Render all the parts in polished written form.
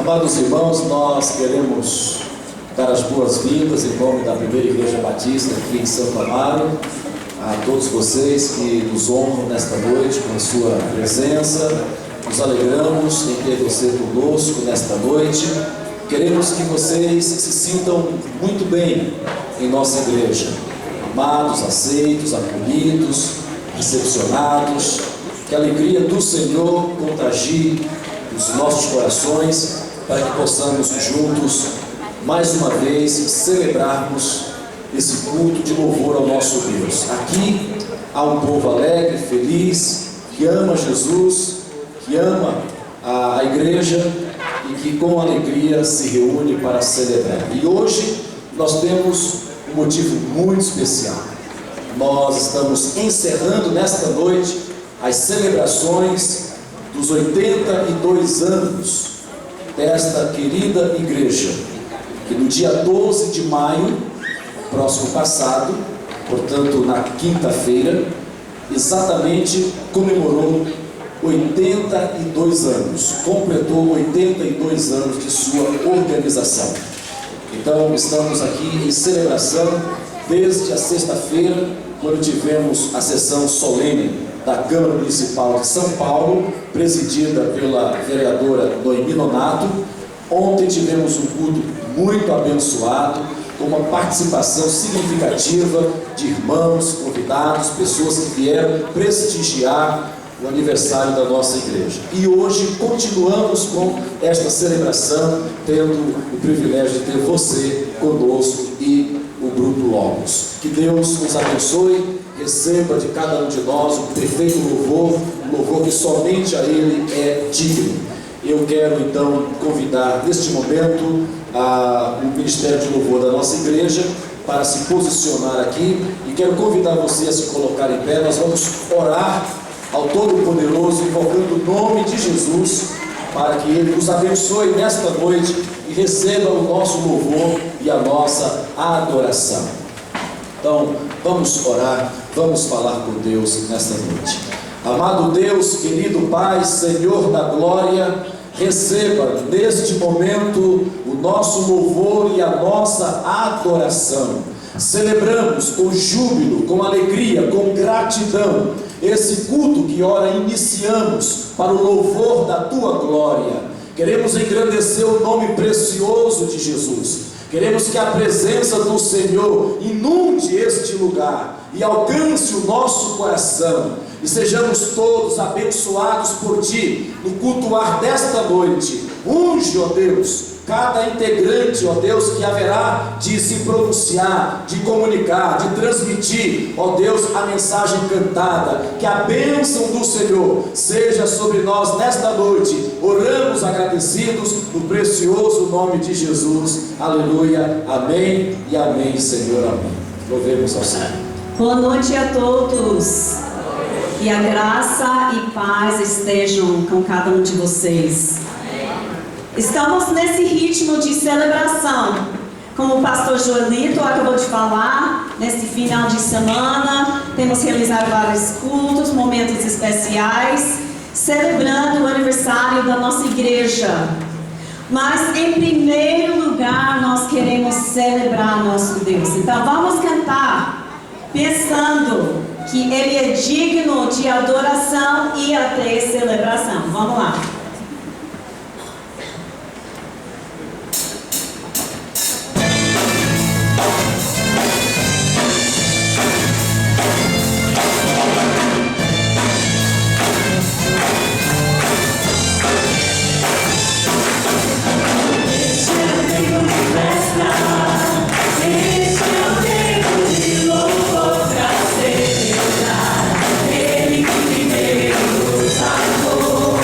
Amados irmãos, nós queremos dar as boas-vindas em nome da Primeira Igreja Batista aqui em Santo Amaro, a todos vocês que nos honram nesta noite com a sua presença. Nos alegramos em ter você conosco nesta noite. Queremos que vocês se sintam muito bem em nossa igreja, amados, aceitos, acolhidos, recepcionados. Que a alegria do Senhor contagie os nossos corações, para que possamos juntos, mais uma vez, celebrarmos esse culto de louvor ao nosso Deus. Aqui há um povo alegre, feliz, que ama Jesus, que ama a igreja e que com alegria se reúne para celebrar. E hoje nós temos um motivo muito especial. Nós estamos encerrando nesta noite as celebrações dos 82 anos desta querida igreja, que no dia 12 de maio, próximo passado, portanto na quinta-feira, exatamente comemorou 82 anos, completou 82 anos de sua organização. Então estamos aqui em celebração desde a sexta-feira, quando tivemos a sessão solene da Câmara Municipal de São Paulo, presidida pela vereadora Noemi Nonato. Ontem tivemos um culto muito abençoado, com uma participação significativa de irmãos, convidados, pessoas que vieram prestigiar o aniversário da nossa igreja. E hoje continuamos com esta celebração, tendo o privilégio de ter você conosco e o Grupo Logos. Que Deus nos abençoe, receba de cada um de nós um perfeito louvor, um louvor que somente a Ele é digno. Eu quero então convidar neste momento o Ministério de Louvor da nossa igreja para se posicionar aqui, e quero convidar você a se colocar em pé. Nós vamos orar ao Todo-Poderoso, invocando o nome de Jesus, para que Ele nos abençoe nesta noite e receba o nosso louvor e a nossa adoração. Então, vamos orar, vamos falar com Deus nesta noite. Amado Deus, querido Pai, Senhor da glória, receba neste momento o nosso louvor e a nossa adoração. Celebramos com júbilo, com alegria, com gratidão esse culto que ora iniciamos para o louvor da Tua glória. Queremos engrandecer o nome precioso de Jesus. Queremos que a presença do Senhor inunde este lugar e alcance o nosso coração, e sejamos todos abençoados por Ti no cultuar desta noite. Unge, ó Deus, cada integrante, ó Deus, que haverá de se pronunciar, de comunicar, de transmitir, ó Deus, a mensagem cantada. Que a bênção do Senhor seja sobre nós nesta noite. Oramos agradecidos no precioso nome de Jesus. Aleluia, amém e amém, Senhor, amém. Louvemos ao Senhor. Boa noite a todos. Que a graça e paz estejam com cada um de vocês. Estamos nesse ritmo de celebração, como o pastor Joelito acabou de falar. Neste final de semana temos realizado vários cultos, momentos especiais, celebrando o aniversário da nossa igreja. Mas em primeiro lugar nós queremos celebrar nosso Deus. Então vamos cantar pensando que Ele é digno de adoração e até celebração. Vamos lá. Ele que primeiro nos amou.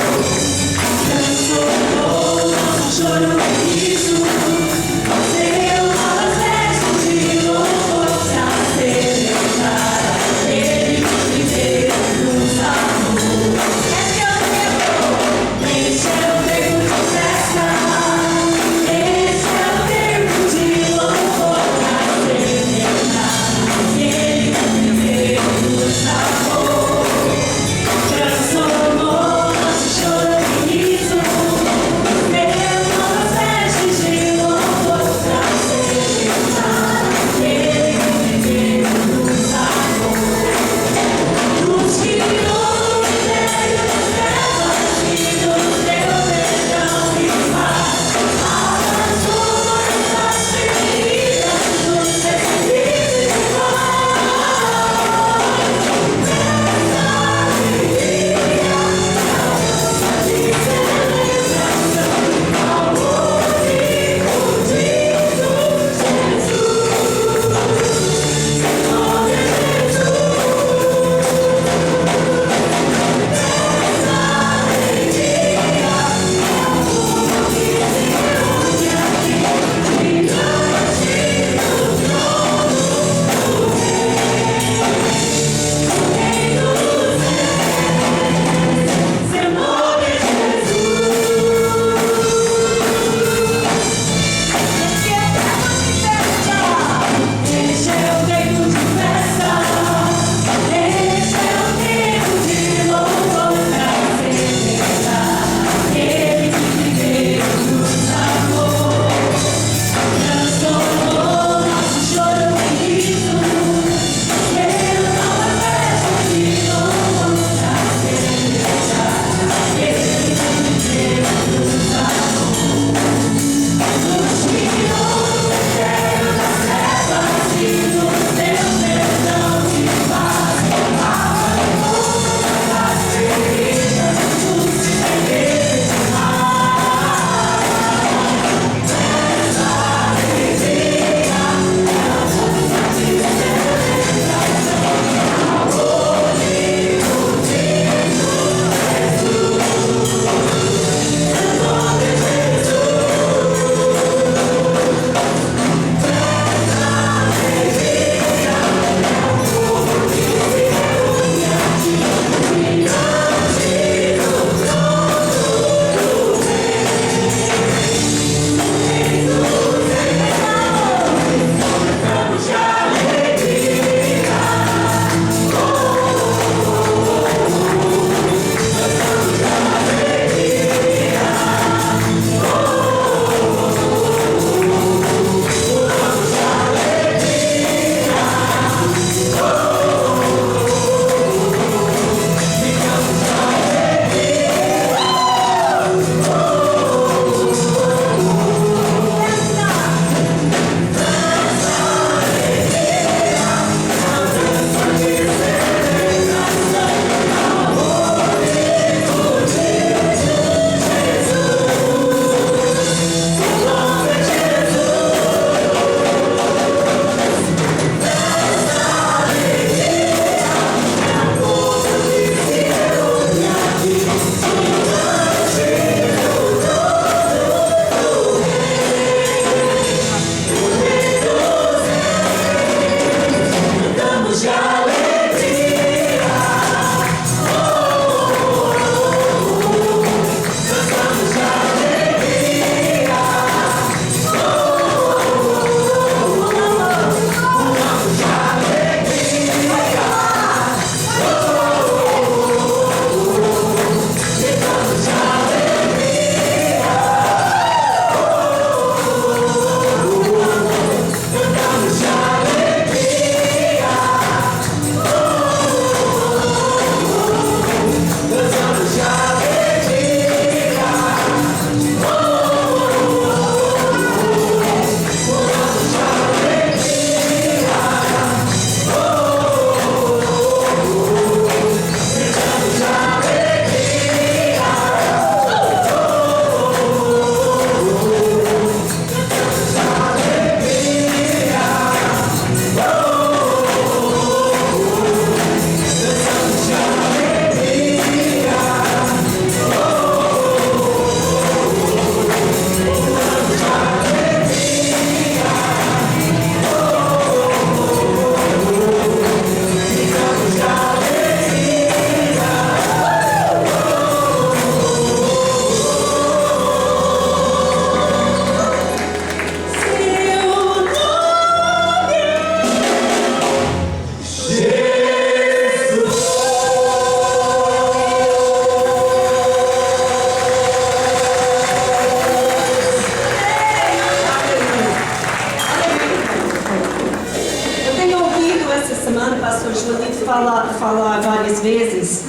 várias vezes,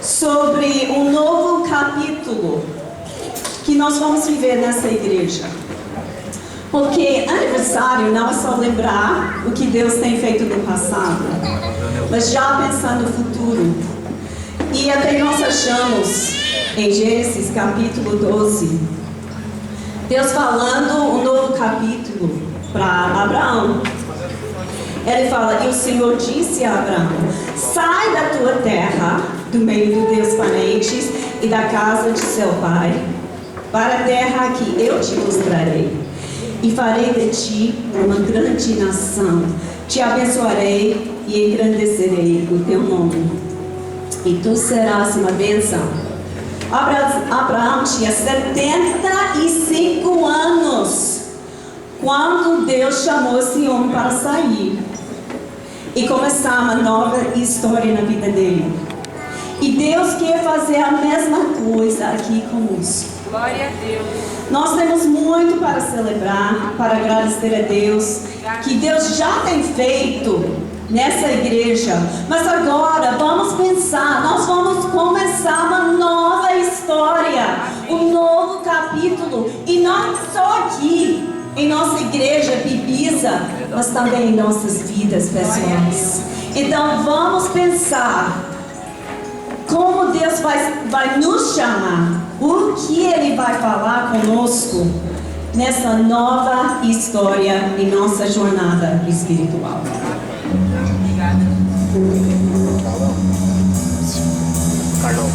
sobre um novo capítulo que nós vamos viver nessa igreja. Porque aniversário não é só lembrar o que Deus tem feito no passado, mas já pensando no futuro. E até nós achamos em Gênesis capítulo 12, Deus falando um novo capítulo para Abraão. Ele fala, e o Senhor disse a Abraão, sai da tua terra, do meio dos teus parentes e da casa de seu pai, para a terra que eu te mostrarei. E farei de ti uma grande nação. Te abençoarei e engrandecerei o teu nome. E tu serás uma bênção. Abraão tinha 75 anos quando Deus chamou esse homem para sair e começar uma nova história na vida dele. E Deus quer fazer a mesma coisa aqui conosco. Glória a Deus. Nós temos muito para celebrar, para agradecer a Deus, que Deus já tem feito nessa igreja. Mas agora vamos pensar, nós vamos começar uma nova história, um novo capítulo. E não só aqui, em nossa igreja Bibiza, mas também em nossas vidas pessoais. Então vamos pensar como Deus vai nos chamar, o que Ele vai falar conosco nessa nova história em nossa jornada espiritual. Carlão.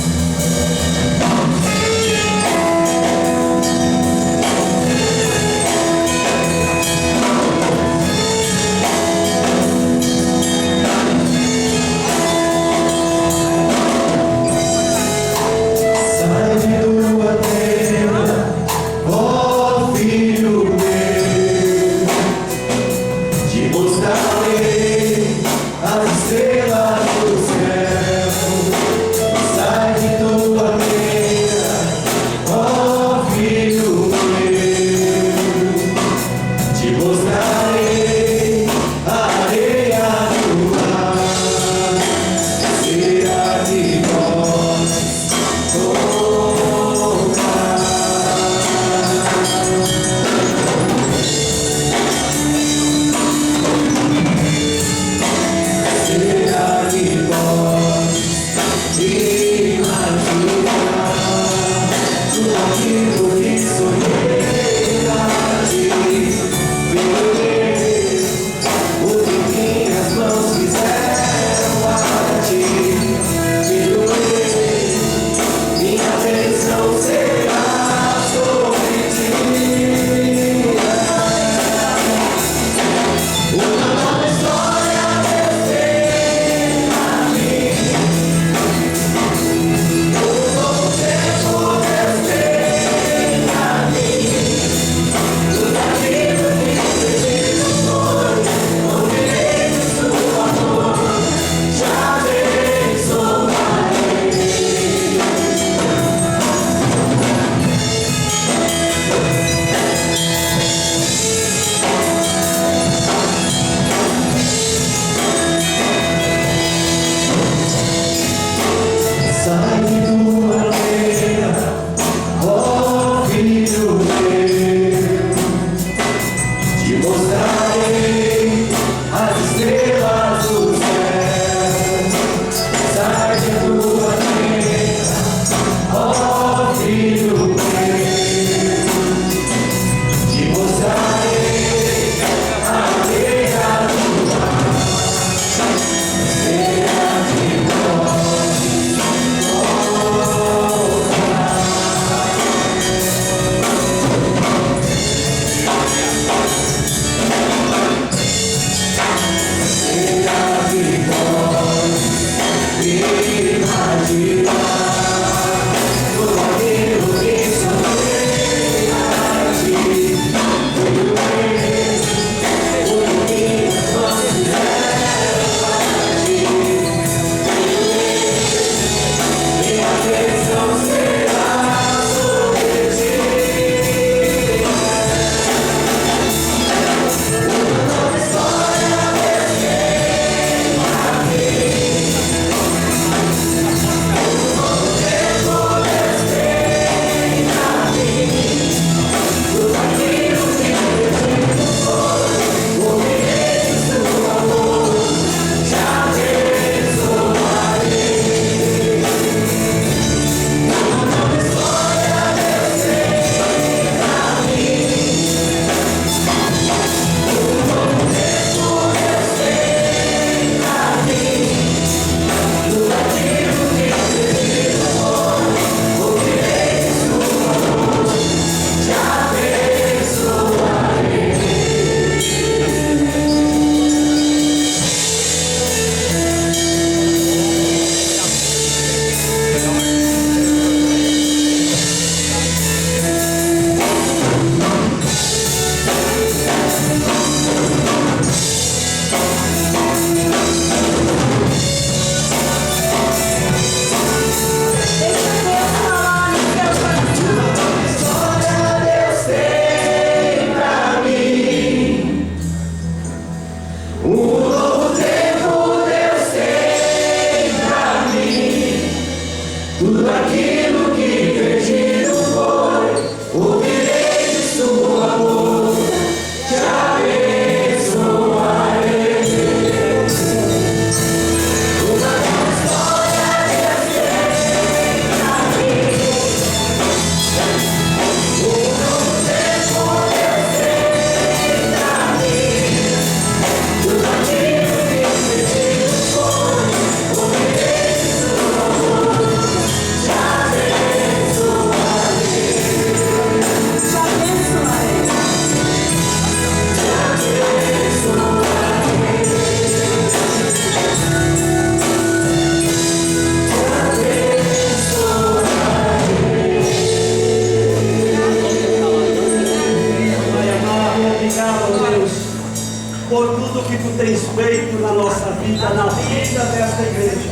tens feito na nossa vida, na vida desta igreja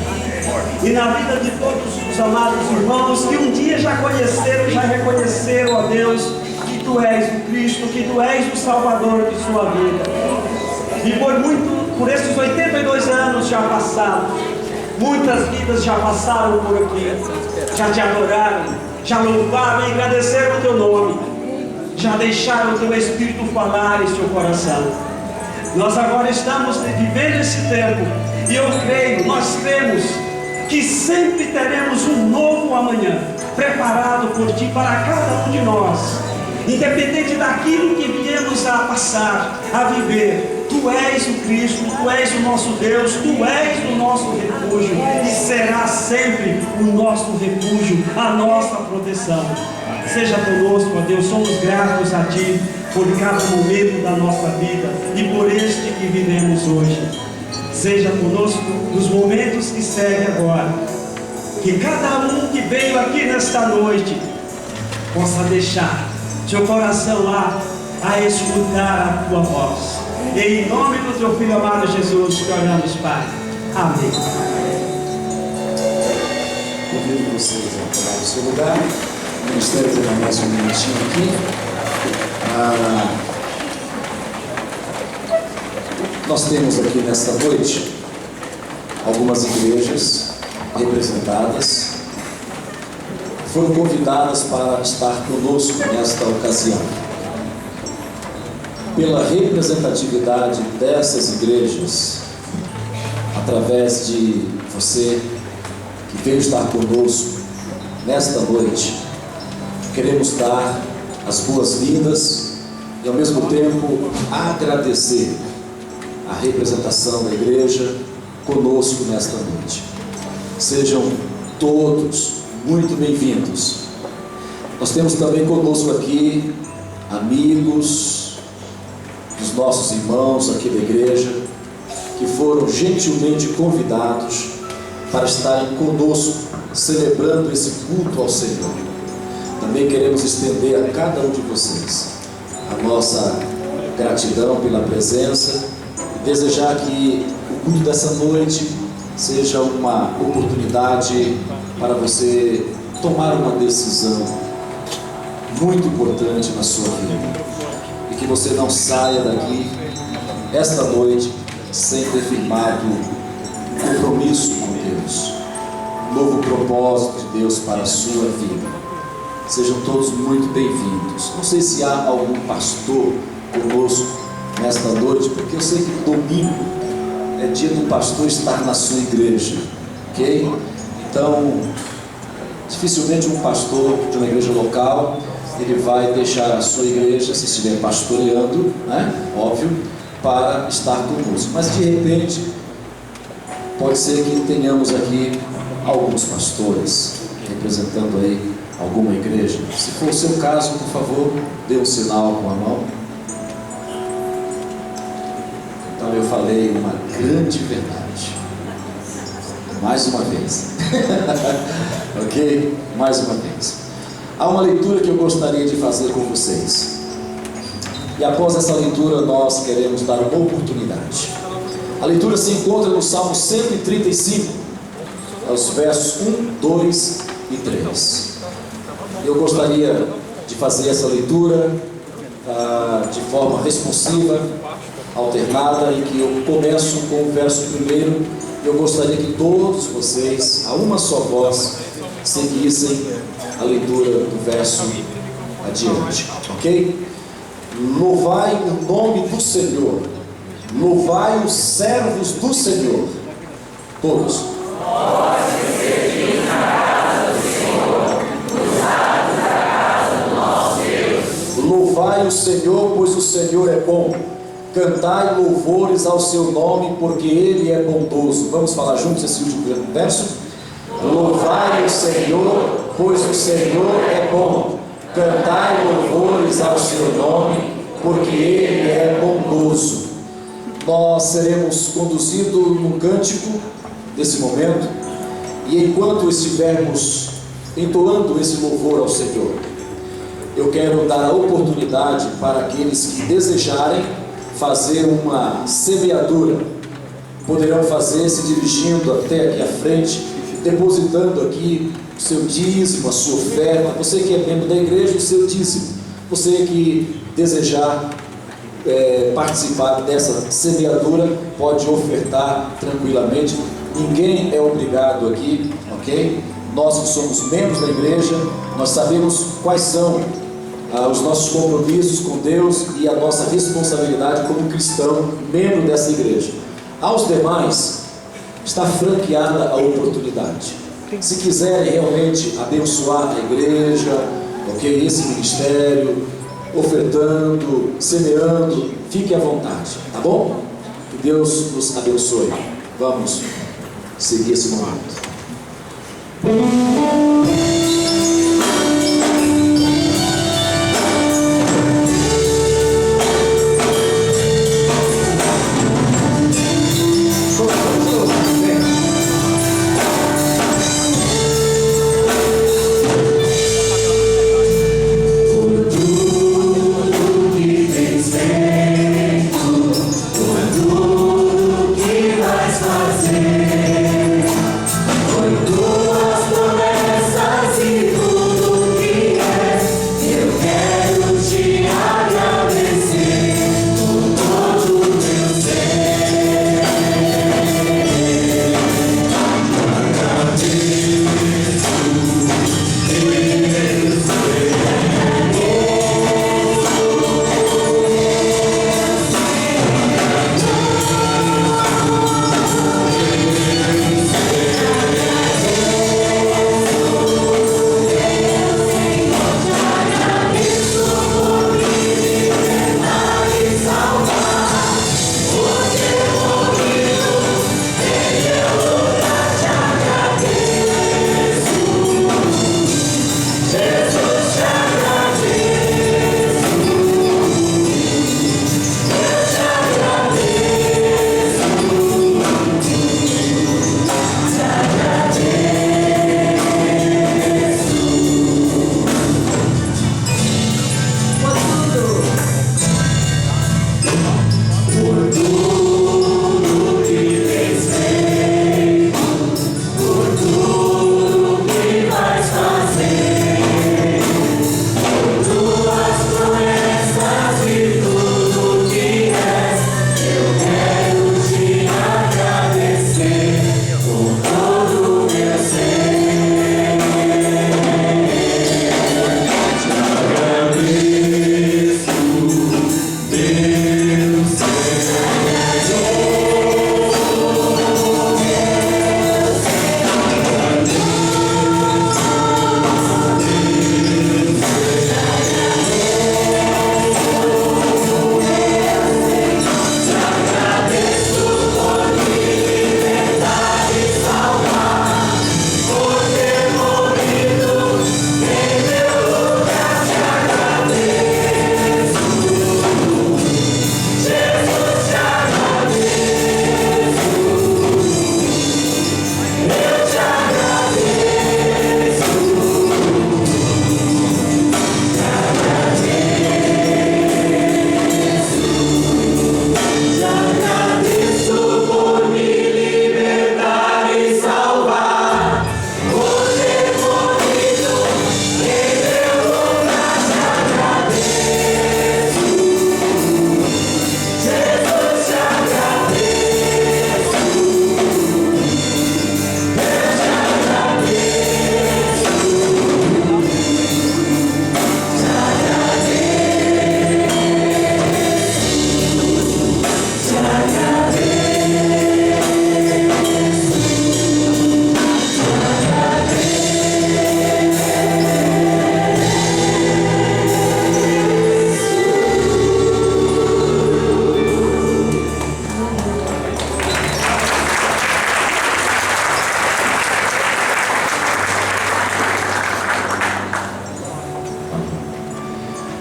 e na vida de todos os amados irmãos que um dia já conheceram, já reconheceram, ó Deus, que Tu és o Cristo, que Tu és o Salvador de sua vida. E por esses 82 anos já passados, muitas vidas já passaram por aqui, já Te adoraram, já louvaram e agradeceram o Teu nome, já deixaram o Teu Espírito falar em seu coração. Nós agora estamos vivendo esse tempo e eu creio, nós cremos que sempre teremos um novo amanhã preparado por Ti para cada um de nós, independente daquilo que viemos a passar, a viver. Tu és o Cristo, Tu és o nosso Deus, Tu és o nosso refúgio e será sempre o nosso refúgio, a nossa proteção. Seja conosco, ó Deus, somos gratos a Ti por cada momento da nossa vida e por este que vivemos hoje. Seja conosco nos momentos que seguem agora, que cada um que veio aqui nesta noite possa deixar seu coração lá a escutar a Tua voz. E em nome do Teu Filho amado Jesus, te oramos, Pai. Amém. Convido vocês a tomar o seu lugar. O ministério permanece um minutinho aqui. Nós temos aqui nesta noite algumas igrejas representadas. Foram convidadas para estar conosco nesta ocasião. Pela representatividade dessas igrejas, através de você que veio estar conosco nesta noite, queremos dar as boas-vindas e ao mesmo tempo agradecer a representação da igreja conosco nesta noite. Sejam todos muito bem-vindos. Nós temos também conosco aqui amigos dos nossos irmãos aqui da igreja, que foram gentilmente convidados para estarem conosco, celebrando esse culto ao Senhor. Também queremos estender a cada um de vocês a nossa gratidão pela presença e desejar que o culto dessa noite seja uma oportunidade para você tomar uma decisão muito importante na sua vida. E que você não saia daqui esta noite sem ter firmado um compromisso com Deus, um novo propósito de Deus para a sua vida. Sejam todos muito bem-vindos. Não sei se há algum pastor conosco nesta noite, porque eu sei que domingo é dia do pastor estar na sua igreja, ok? Então, dificilmente um pastor de uma igreja local ele vai deixar a sua igreja, se estiver pastoreando, né? Óbvio, para estar conosco. Mas de repente, pode ser que tenhamos aqui alguns pastores representando aí alguma igreja. Se for o seu caso, por favor, dê um sinal com a mão. Então eu falei uma grande verdade. Mais uma vez. Ok? Mais uma vez. Há uma leitura que eu gostaria de fazer com vocês. E após essa leitura nós queremos dar uma oportunidade. A leitura se encontra no Salmo 135, os versos 1, 2 e 3. Eu gostaria de fazer essa leitura de forma responsiva, alternada, em que eu começo com o verso primeiro. Eu gostaria que todos vocês, a uma só voz, seguissem a leitura do verso adiante, ok? Louvai o nome do Senhor, louvai os servos do Senhor, todos. Louvai o Senhor, pois o Senhor é bom. Cantai louvores ao seu nome, porque Ele é bondoso. Vamos falar juntos esse último verso? Louvai o Senhor, pois o Senhor é bom. Cantai louvores ao seu nome, porque Ele é bondoso. Nós seremos conduzidos num cântico desse momento, e enquanto estivermos entoando esse louvor ao Senhor, eu quero dar a oportunidade para aqueles que desejarem fazer uma semeadura, poderão fazer se dirigindo até aqui à frente, depositando aqui o seu dízimo, a sua oferta. Você que é membro da igreja, o seu dízimo. Você que desejar participar dessa semeadura, pode ofertar tranquilamente. Ninguém é obrigado aqui, ok? Nós que somos membros da igreja, nós sabemos quais são os nossos compromissos com Deus e a nossa responsabilidade como cristão, membro dessa igreja. Aos demais, está franqueada a oportunidade. Se quiserem realmente abençoar a igreja, ok, esse ministério, ofertando, semeando, fique à vontade, tá bom? Que Deus nos abençoe. Vamos seguir esse momento.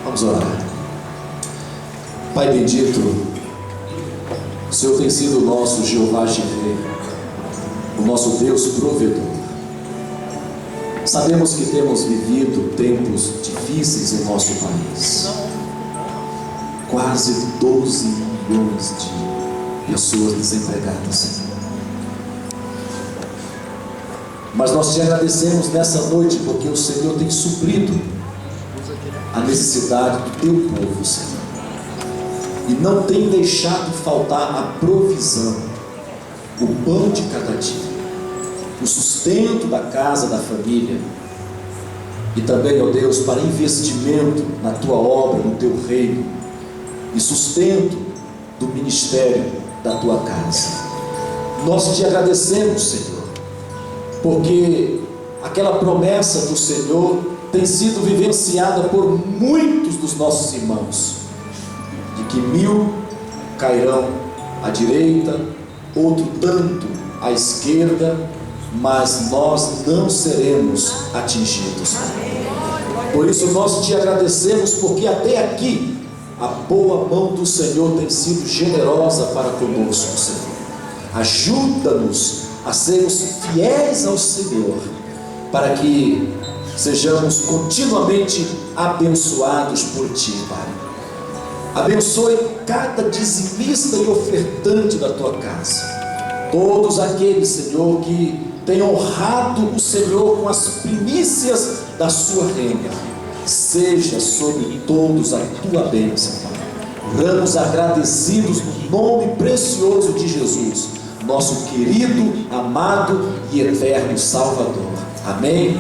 Vamos orar. Pai bendito, o Senhor tem sido o nosso Jeová Jireh, o nosso Deus provedor. Sabemos que temos vivido tempos difíceis em nosso país. quase 12 milhões de pessoas desempregadas, Senhor. Mas nós te agradecemos nessa noite, porque o Senhor tem suprido a necessidade do teu povo, Senhor, e não tem deixado faltar a provisão, o pão de cada dia, o sustento da casa, da família, e também, ó Deus, para investimento na tua obra, no teu reino, e sustento do ministério da tua casa. Nós te agradecemos, Senhor, porque aquela promessa do Senhor tem sido vivenciada por muitos dos nossos irmãos, de que 1000 cairão à direita, outro tanto à esquerda, mas nós não seremos atingidos. Por isso nós te agradecemos, porque até aqui a boa mão do Senhor tem sido generosa para conosco, Senhor. Ajuda-nos a sermos fiéis ao Senhor, para que sejamos continuamente abençoados por Ti, Pai. Abençoe cada dizimista e ofertante da Tua casa, todos aqueles, Senhor, que têm honrado o Senhor com as primícias da sua renda. Seja sobre todos a Tua bênção, Pai. Oramos agradecidos no nome precioso de Jesus, nosso querido, amado e eterno Salvador. Amém?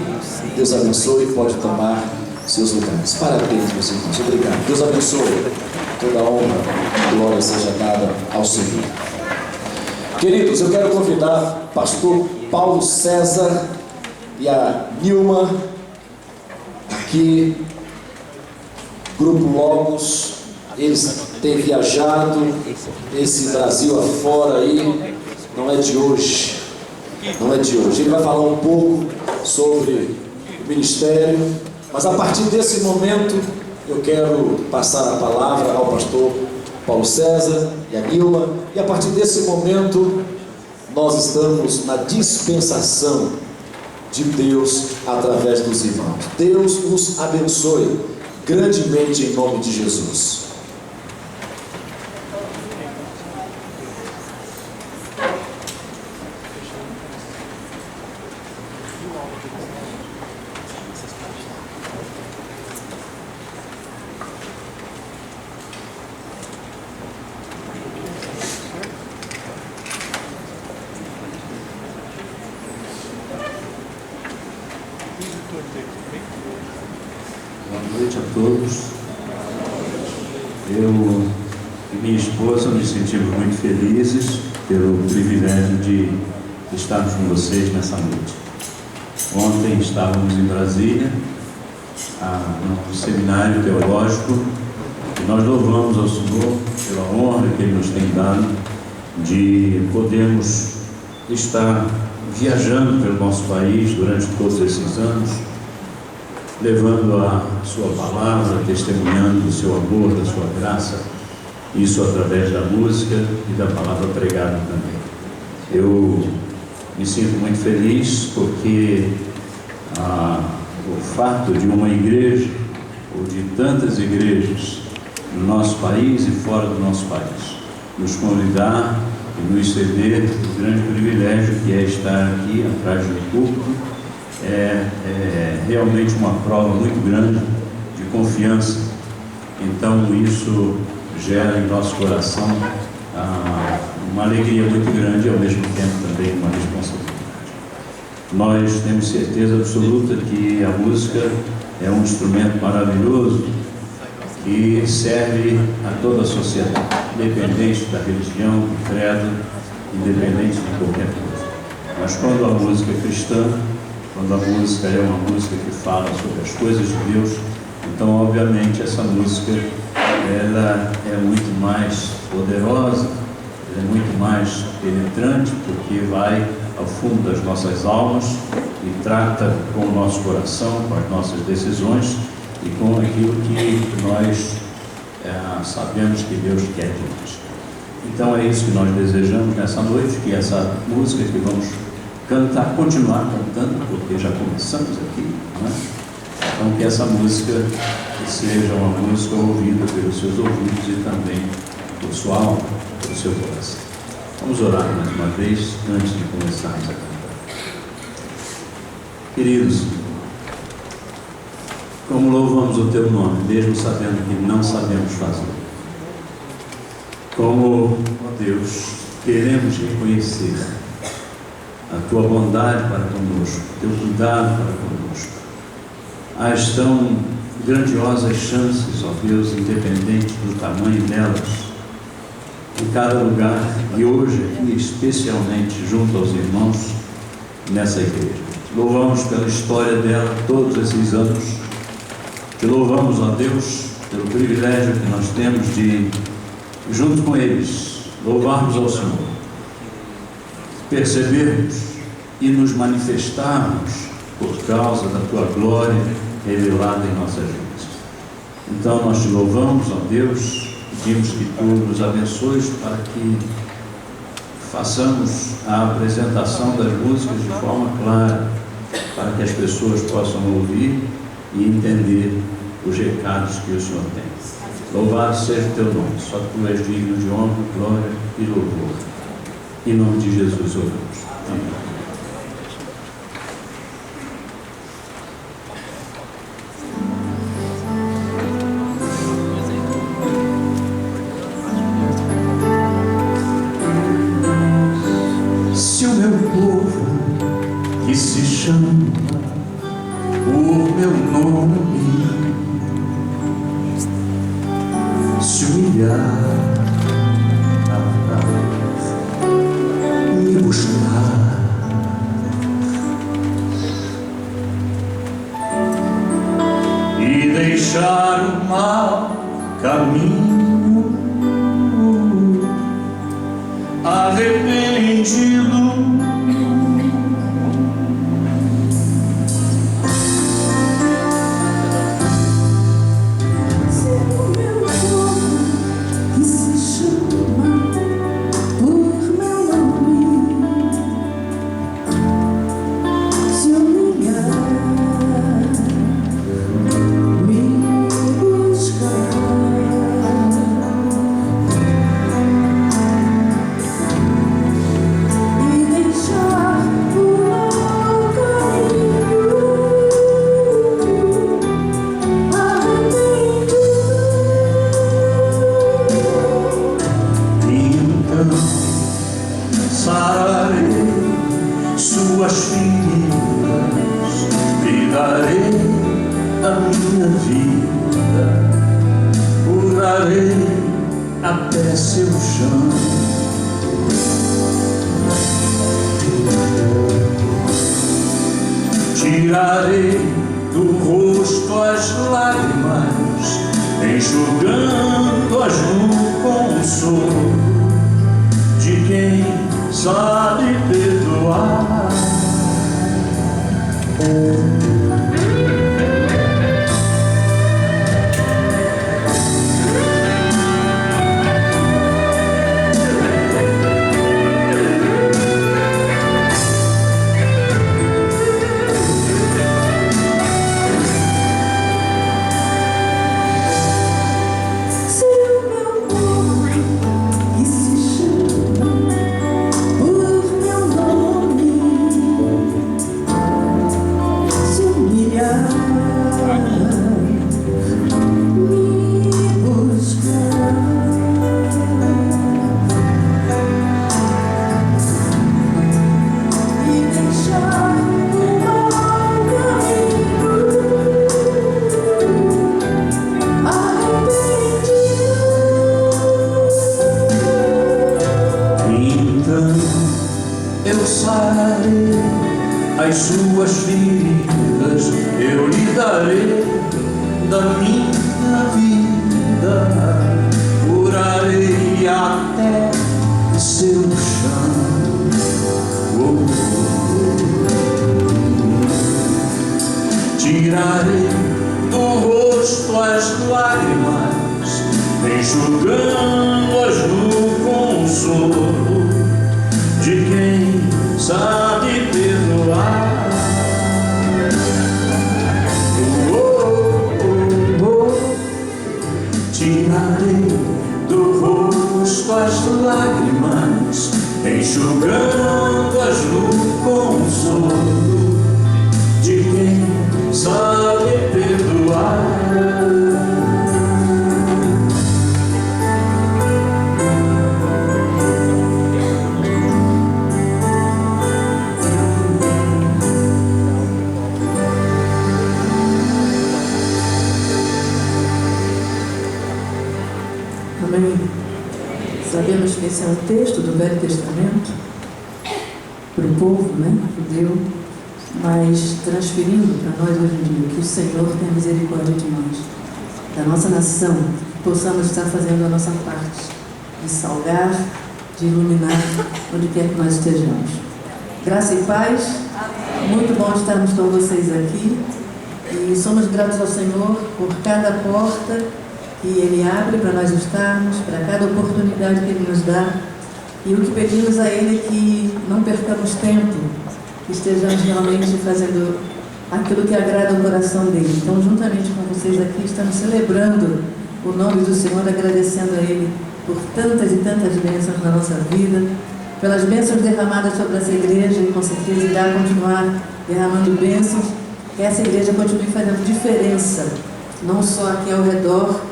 Deus abençoe, pode tomar seus lugares. Parabéns, meus irmãos. Obrigado. Deus abençoe. Toda honra e glória seja dada ao Senhor. Queridos, eu quero convidar pastor Paulo César e a Nilma aqui, Grupo Logos. Eles têm viajado esse Brasil afora aí, não é de hoje, não é de hoje. Ele vai falar um pouco sobre o ministério, mas a partir desse momento eu quero passar a palavra ao pastor Paulo César e a Nilma, e a partir desse momento nós estamos na dispensação de Deus através dos irmãos. Deus nos abençoe grandemente em nome de Jesus. Boa noite a todos. Eu e minha esposa nos sentimos muito felizes pelo privilégio de estarmos com vocês nessa noite. Ontem estávamos em Brasília, no seminário teológico, e nós louvamos ao Senhor pela honra que Ele nos tem dado de podermos estar viajando pelo nosso país durante todos esses anos, levando a sua palavra, testemunhando do seu amor, da sua graça, isso através da música e da palavra pregada também. Eu me sinto muito feliz porque o fato de uma igreja, ou de tantas igrejas no nosso país e fora do nosso país, nos convidar e nos ceder o grande privilégio que é estar aqui atrás do púlpito, é realmente uma prova muito grande de confiança. Então isso gera em nosso coração uma alegria muito grande e ao mesmo tempo também uma responsabilidade. Nós temos certeza absoluta que a música é um instrumento maravilhoso que serve a toda a sociedade, independente da religião, do credo, independente de qualquer coisa. Mas quando a música é cristã, quando a música é uma música que fala sobre as coisas de Deus, então obviamente essa música ela é muito mais poderosa, ela é muito mais penetrante, porque vai ao fundo das nossas almas e trata com o nosso coração, com as nossas decisões e com aquilo que nós sabemos que Deus quer de nós. Então é isso que nós desejamos nessa noite, que essa música que vamos cantar, continuar cantando, porque já começamos aqui, não é? Então que essa música seja uma música ouvida pelos seus ouvidos e também por sua alma, pelo seu coração. Vamos orar mais uma vez antes de começarmos a cantar. Queridos, como louvamos o Teu nome, mesmo sabendo que não sabemos fazer. Como, ó Deus, queremos reconhecer a Tua bondade para conosco, o Teu cuidado para conosco. As tão grandiosas chances, ó Deus, independente do tamanho delas, em cada lugar, e hoje aqui especialmente junto aos irmãos nessa igreja. Louvamos pela história dela todos esses anos. Te louvamos, ó Deus, pelo privilégio que nós temos de, junto com eles, louvarmos ao Senhor, percebermos e nos manifestarmos por causa da Tua glória revelada em nossas vidas. Então nós te louvamos, ó Deus, pedimos que Tu nos abençoes para que façamos a apresentação das músicas de forma clara, para que as pessoas possam ouvir e entender os recados que o Senhor tem. Louvado seja o Teu nome, só Tu és digno de honra, glória e louvor. Em nome de Jesus oramos. Amém. Se o meu povo que se chama por meu nome se humilhar, me buscar e deixar o mau caminho, arrependido, sararei suas feridas, lhe darei a minha vida, curarei até seu chão. Tirarei do rosto as lágrimas, enxugando-as no consolo de quem sabe perdoar. Eu sararei as suas feridas, eu lhe darei da minha vida, curarei até seu chão. Tirarei do rosto as lágrimas, enxugando-as no consolo de quem sabe perdoar. lágrimas, enxugando-as no consolo de quem sabe perdoar. Amém. Sabemos que esse é um texto do Velho Testamento para o povo, judeu, mas transferindo para nós hoje em dia que o Senhor tenha misericórdia de nós, da nossa nação, possamos estar fazendo a nossa parte de salgar, de iluminar onde quer que nós estejamos. Graça e paz. Muito bom estarmos com vocês aqui e somos gratos ao Senhor por cada porta que Ele abre para nós estarmos, para cada oportunidade que Ele nos dá. E o que pedimos a Ele é que não percamos tempo, que estejamos realmente fazendo aquilo que agrada o coração dEle. Então, juntamente com vocês aqui, estamos celebrando o nome do Senhor, agradecendo a Ele por tantas e tantas bênçãos na nossa vida, pelas bênçãos derramadas sobre essa igreja, e com certeza irá continuar derramando bênçãos, que essa igreja continue fazendo diferença, não só aqui ao redor,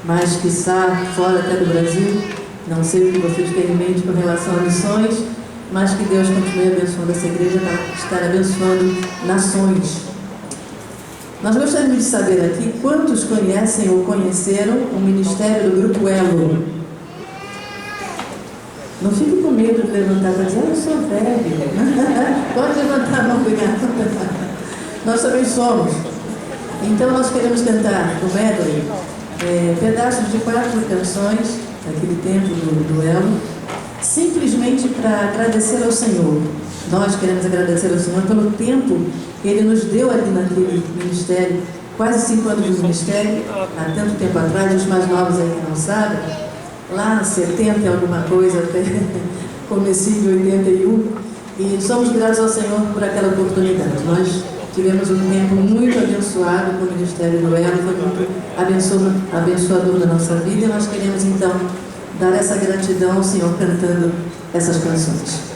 mas que está fora até do Brasil. Não sei o que vocês têm em mente com relação a missões, mas que Deus continue abençoando essa igreja para estar abençoando nações. Nós gostaríamos de saber aqui quantos conhecem ou conheceram o ministério do Grupo Elo. Não fique com medo de levantar para dizer, eu sou velho. Pode levantar a mão, obrigado. Nós também somos. Então nós queremos cantar o medley, pedaços de 4 canções daquele tempo do Elo, simplesmente para agradecer ao Senhor. Nós queremos agradecer ao Senhor pelo tempo que Ele nos deu ali naquele ministério, quase 5 anos de ministério, há tanto tempo atrás, os mais novos aí que não sabem, lá 70 e alguma coisa, até comecinho de 81, e somos gratos ao Senhor por aquela oportunidade. Nós tivemos um tempo muito abençoado com o Ministério do Elo, foi muito abençoador na nossa vida, e nós queremos então dar essa gratidão ao Senhor cantando essas canções.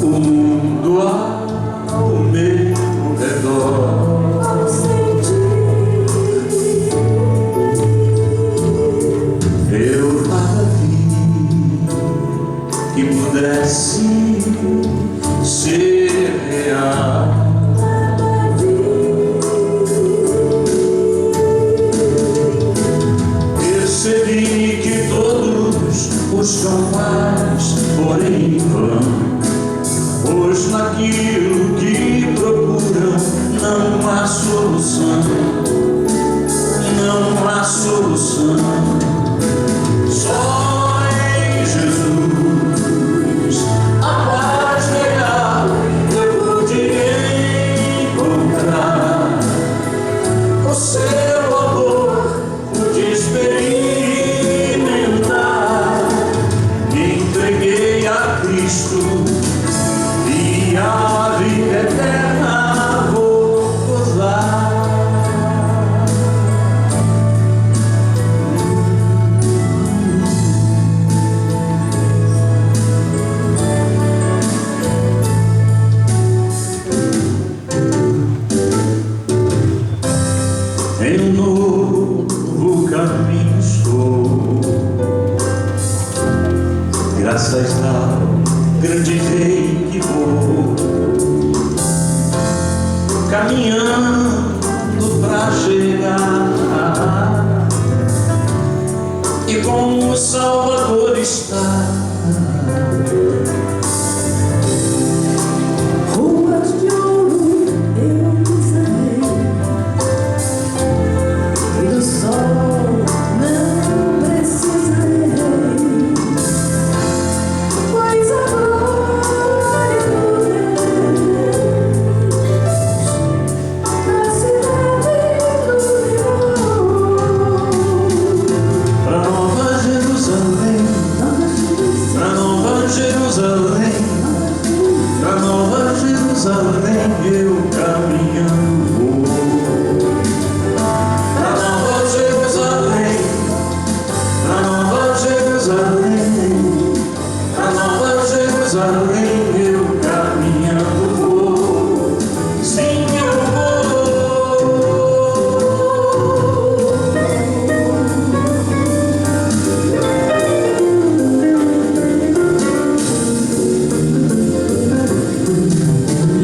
O mundo ao meu redor que pudesse ser real. Percebi que todos buscam paz, porém em vão, pois naquilo que procuram não há solução, não há solução. Só em Jesus a paz real eu pude encontrar. O seu amor pude experimentar. Me entreguei a Cristo e a vida eterna vou gozar. Em um novo caminho estou, graças ao grande rei que vou, caminhando pra chegar, e com o Salvador está. Ruas de ouro eu pisarei, e do sol não precisarei, pois a glória do Deus na cidade do Senhor. Pra Nova Jerusalém, pra Nova Jerusalém, pra Nova Jerusalém eu caminhando vou. Pra Nova Jerusalém, pra Nova Jerusalém, pra Nova Jerusalém eu caminhando vou. Sim, eu vou.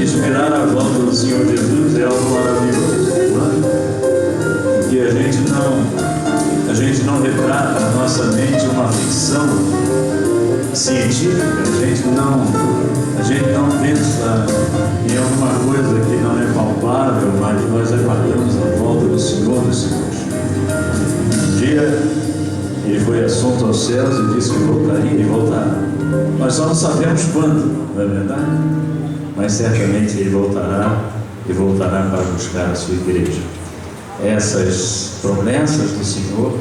Esperar a volta do Senhor Jesus é algo maravilhoso, não é? Porque a gente não retrata na nossa mente uma ficção científica, a gente não pensa em alguma coisa que não é palpável, mas nós aguardamos a volta do Senhor dos Senhores. Um dia ele foi assunto aos céus e disse que voltaria e voltará. Nós só não sabemos quando, não é verdade? Mas certamente ele voltará e voltará para buscar a sua igreja. Essas promessas do Senhor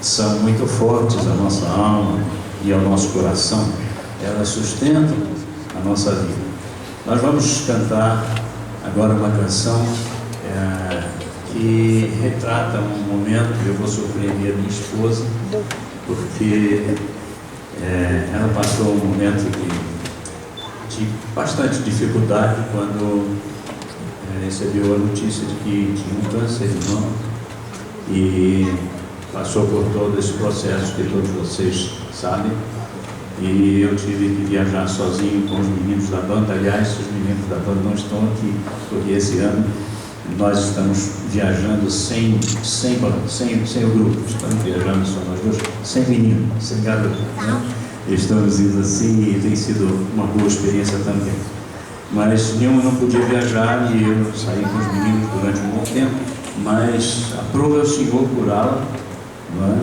são muito fortes à nossa alma e ao nosso coração. Elas sustentam a nossa vida. Nós vamos cantar agora uma canção que retrata um momento. Eu vou surpreender a minha esposa, porque ela passou um momento de bastante dificuldade quando recebeu a notícia de que tinha um câncer de mama e passou por todo esse processo que todos vocês sabem, e eu tive que viajar sozinho com os meninos da banda. Aliás, os meninos da banda não estão aqui, porque esse ano nós estamos viajando sem o grupo, estamos viajando só nós dois, sem menino, sem garoto, né? Estamos indo assim e tem sido uma boa experiência também. Mas nenhum não podia viajar e eu saí com os meninos durante um bom tempo, mas aprova o Senhor curá-la, não é?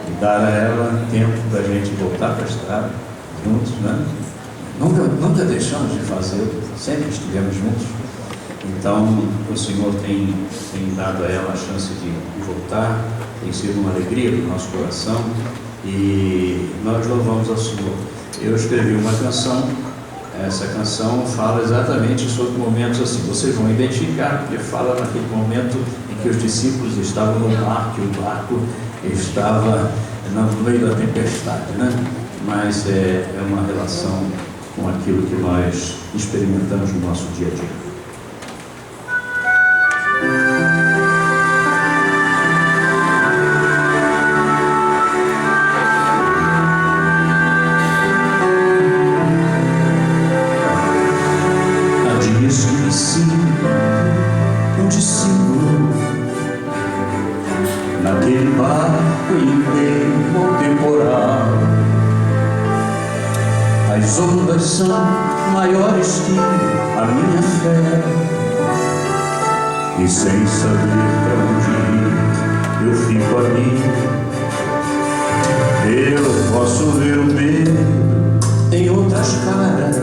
E dar a ela tempo para a gente voltar para a estrada juntos, né? Nunca deixamos de fazê-lo, sempre estivemos juntos. Então o Senhor tem dado a ela a chance de voltar, tem sido uma alegria para o nosso coração. E nós louvamos ao Senhor. Eu escrevi uma canção. Essa canção fala exatamente sobre momentos assim. Vocês vão identificar, porque fala naquele momento em que os discípulos estavam no mar, que o barco estava no meio da tempestade, né? Mas é uma relação com aquilo que nós experimentamos no nosso dia a dia. As ondas são maiores que a minha fé, e sem saber pra onde ir, eu fico ali. Eu posso ver o medo em outras caras.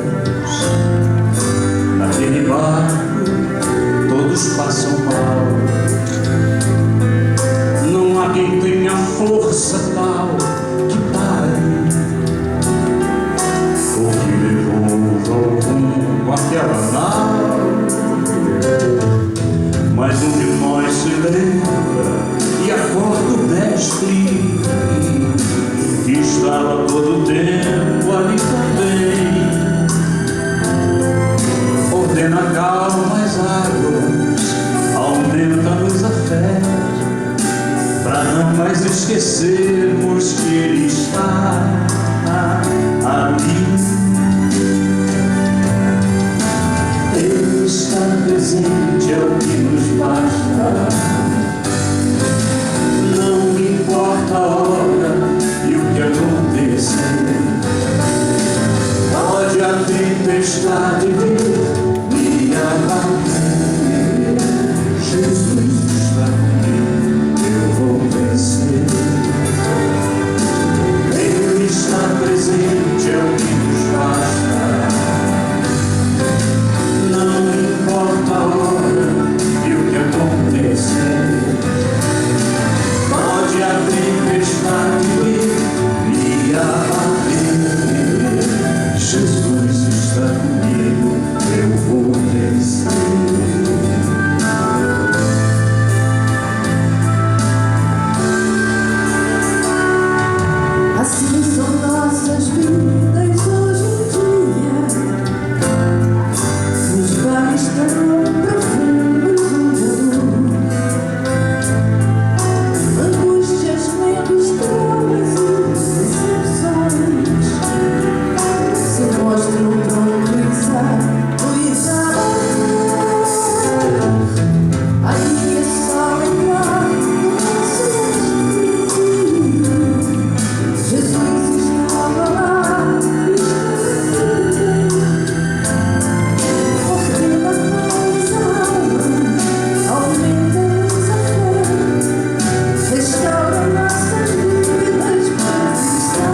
Naquele barco todos passam mal. Não há quem tenha força tal que pare, ou que devolva o rumo àquela nau. Mas um de nós se lembra e acorda o mestre, que estava todo o tempo ali também. Ordena calma as águas, aumenta-nos a fé, para não mais esquecermos que Ele está ali. Ele está presente, é o que nos basta. Não importa a hora e o que acontecer, pode a tempestade vir me abater. Jesus está comigo, eu vou vencer. Ele está presente, é o que nos basta. Não importa a hora e o que acontecer, pode a tempestade me abater. Jesus está comigo, eu vou vencer. Assim são nossas vidas hoje em dia, nos vales tão profundos onde a dor, angústias, medos, traumas e decepções se mostram prontos a cuidar. Aí é só lembrar do nosso destino. Jesus estava lá, ordena nossa alma, aumenta-nos a fé, restaura nossas vidas, pois está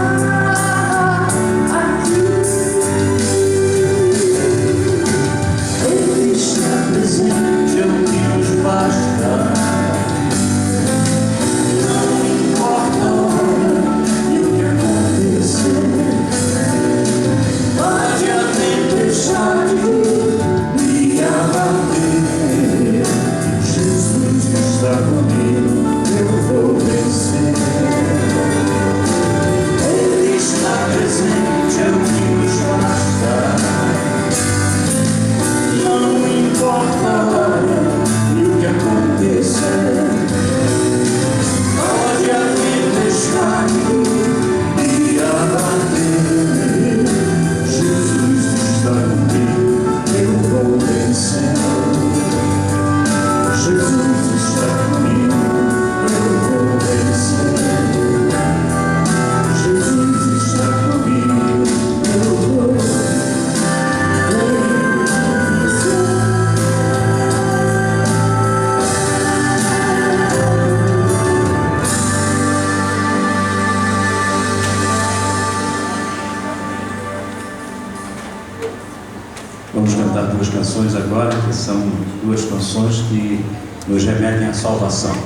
aqui. Ele está presente, é o que nos basta. Não importa a hora e o que acontecer, pode a tempestade me abater. Jesus está comigo, eu vou vencer. Ele está presente, é o que nos basta. Não importa a hora e o que acontecer, pode a tempestade me abater. Jesus está comigo, eu vou vencer. Jesus está comigo, eu vou vencer. Jesus está comigo, eu vou vencer. Vamos cantar duas canções agora, que são duas canções que nos remetem à salvação.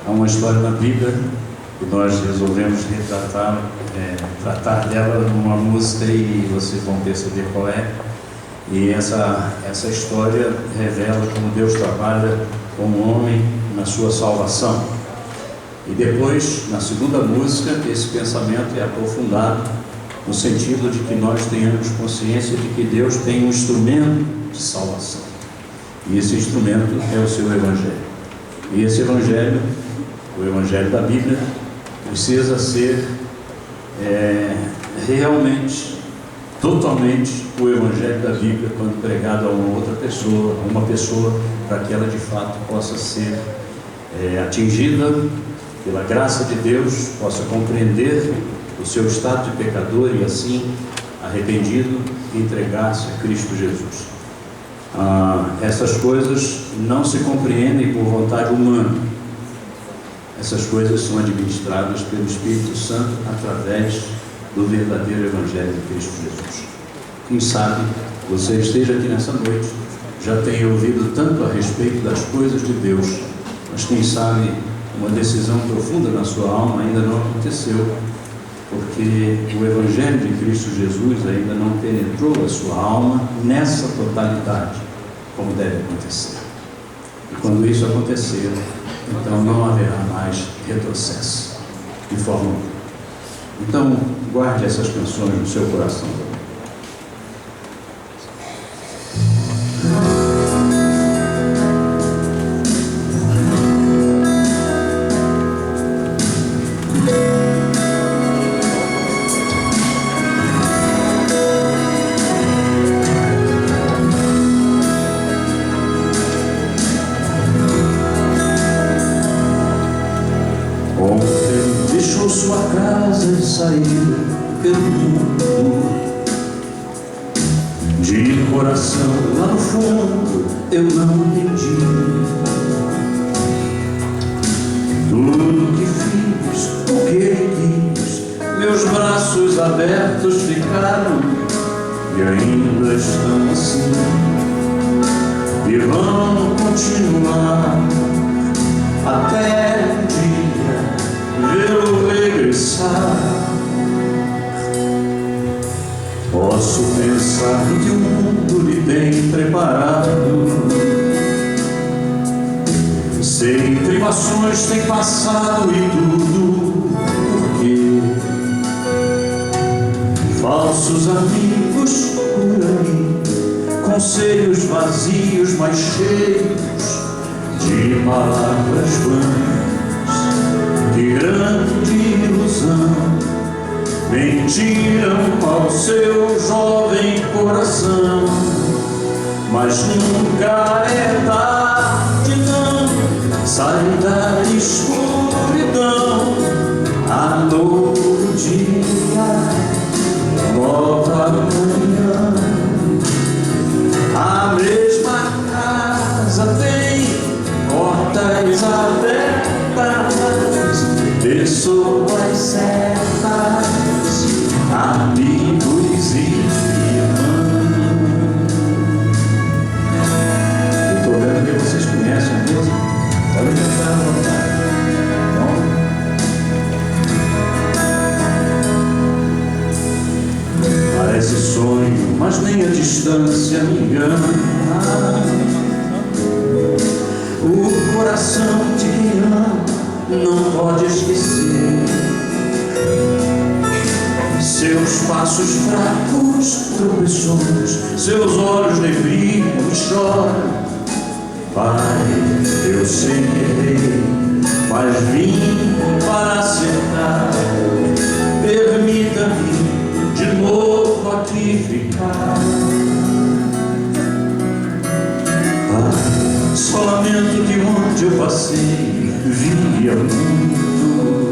Há uma história na Bíblia que nós resolvemos tratar dela numa música, e vocês vão perceber qual é. E essa história revela como Deus trabalha com o homem na sua salvação. E depois, na segunda música, esse pensamento é aprofundado no sentido de que nós tenhamos consciência de que Deus tem um instrumento de salvação. E esse instrumento é o seu Evangelho. E esse Evangelho, o Evangelho da Bíblia, precisa ser realmente, totalmente o Evangelho da Bíblia quando pregado a uma pessoa, para que ela de fato possa ser atingida pela graça de Deus, possa compreender o seu estado de pecador e assim arrependido entregar-se a Cristo Jesus. Essas coisas não se compreendem por vontade humana. Essas coisas são administradas pelo Espírito Santo através do verdadeiro Evangelho de Cristo Jesus. Quem sabe você esteja aqui nessa noite, já tenha ouvido tanto a respeito das coisas de Deus, mas quem sabe uma decisão profunda na sua alma ainda não aconteceu, porque o Evangelho de Cristo Jesus ainda não penetrou a sua alma nessa totalidade, como deve acontecer. E quando isso acontecer, então não haverá mais retrocesso, de forma alguma. Então, guarde essas canções no seu coração. Sua casa e sair pelo mundo, de coração lá no fundo eu não entendi tudo que fiz, o que ele quis. Meus braços abertos ficaram e ainda estão assim, e vão continuar até um dia vê-lo regressar. Posso pensar que o mundo lhe tem preparado, sem privações tem passado e tudo, porque falsos amigos por aí, conselhos vazios, mas cheios de palavras vãs. Que grande ilusão mentiram ao seu jovem coração, mas nunca é tarde, não. Sai da escuridão, há novo dia, nova manhã. A mesma casa tem portas abertas, pessoas certas, amigos e irmãos. Eu estou vendo que vocês conhecem a música. Pode cantar à vontade. Parece sonho, mas nem a distância me engana. O coração de quem ama não pode esquecer seus passos fracos, tropeções, seus olhos nebriam e choram. Pai, eu sei que errei, mas vim para acertar. Permita-me de novo aqui ficar. Pai, só lamento que onde eu passei via muitos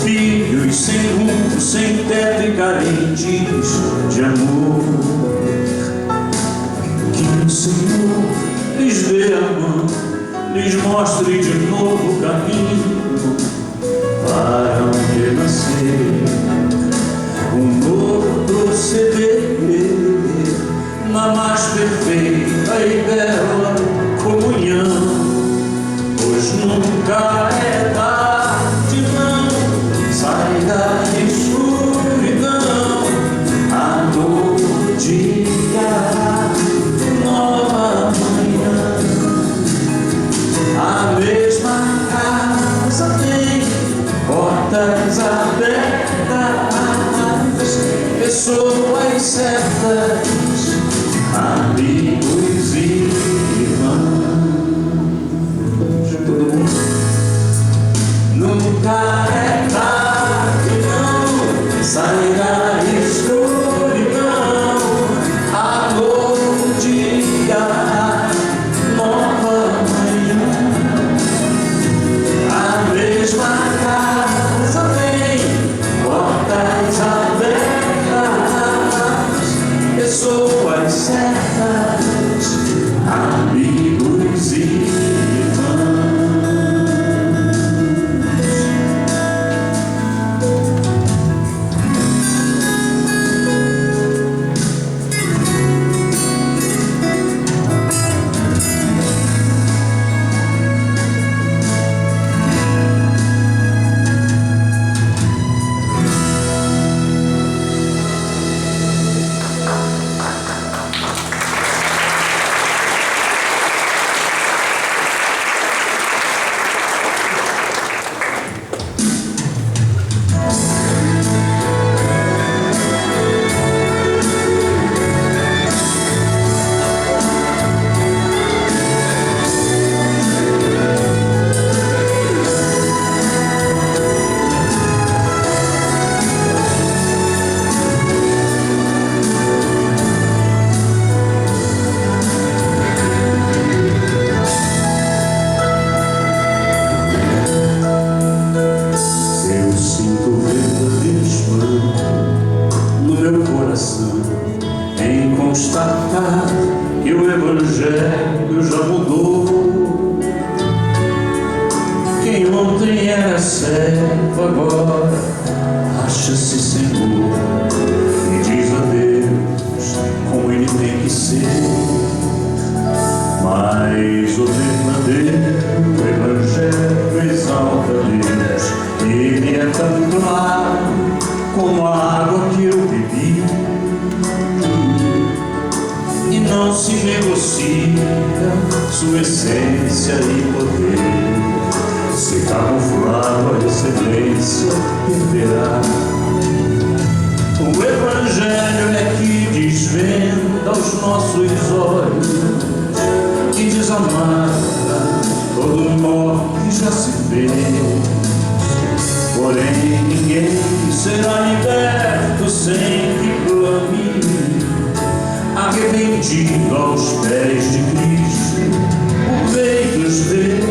filhos sem rumo, sem teto e carentes de amor. Que o Senhor lhes dê a mão, lhes mostre de novo o caminho para um renascer, um novo proceder na mais perfeita e bela comunhão. Pois nunca é tarde, não. Sai da escuridão, há novo dia, nova manhã. A mesma casa tem portas abertas, pessoas certas, amigos e irmãos. Nunca é tarde, não. Sai da escuridão, há novo dia, nova manhã. A mesma casa tem coração em constatar que o Evangelho já mudou. Quem ontem era servo agora acha-se Senhor e diz a Deus como ele tem que ser. Mas o verdadeiro Evangelho exalta Deus. Ele é tão claro como a água que eu bebi, e não se negocia sua essência e poder. Se camuflado a excelência perderá. O Evangelho é que desvenda os nossos olhos e desamarra todo nó que já se fez. Porém ninguém será liberto sem que clame, arrependido aos pés de Cristo, o Rei dos Reis.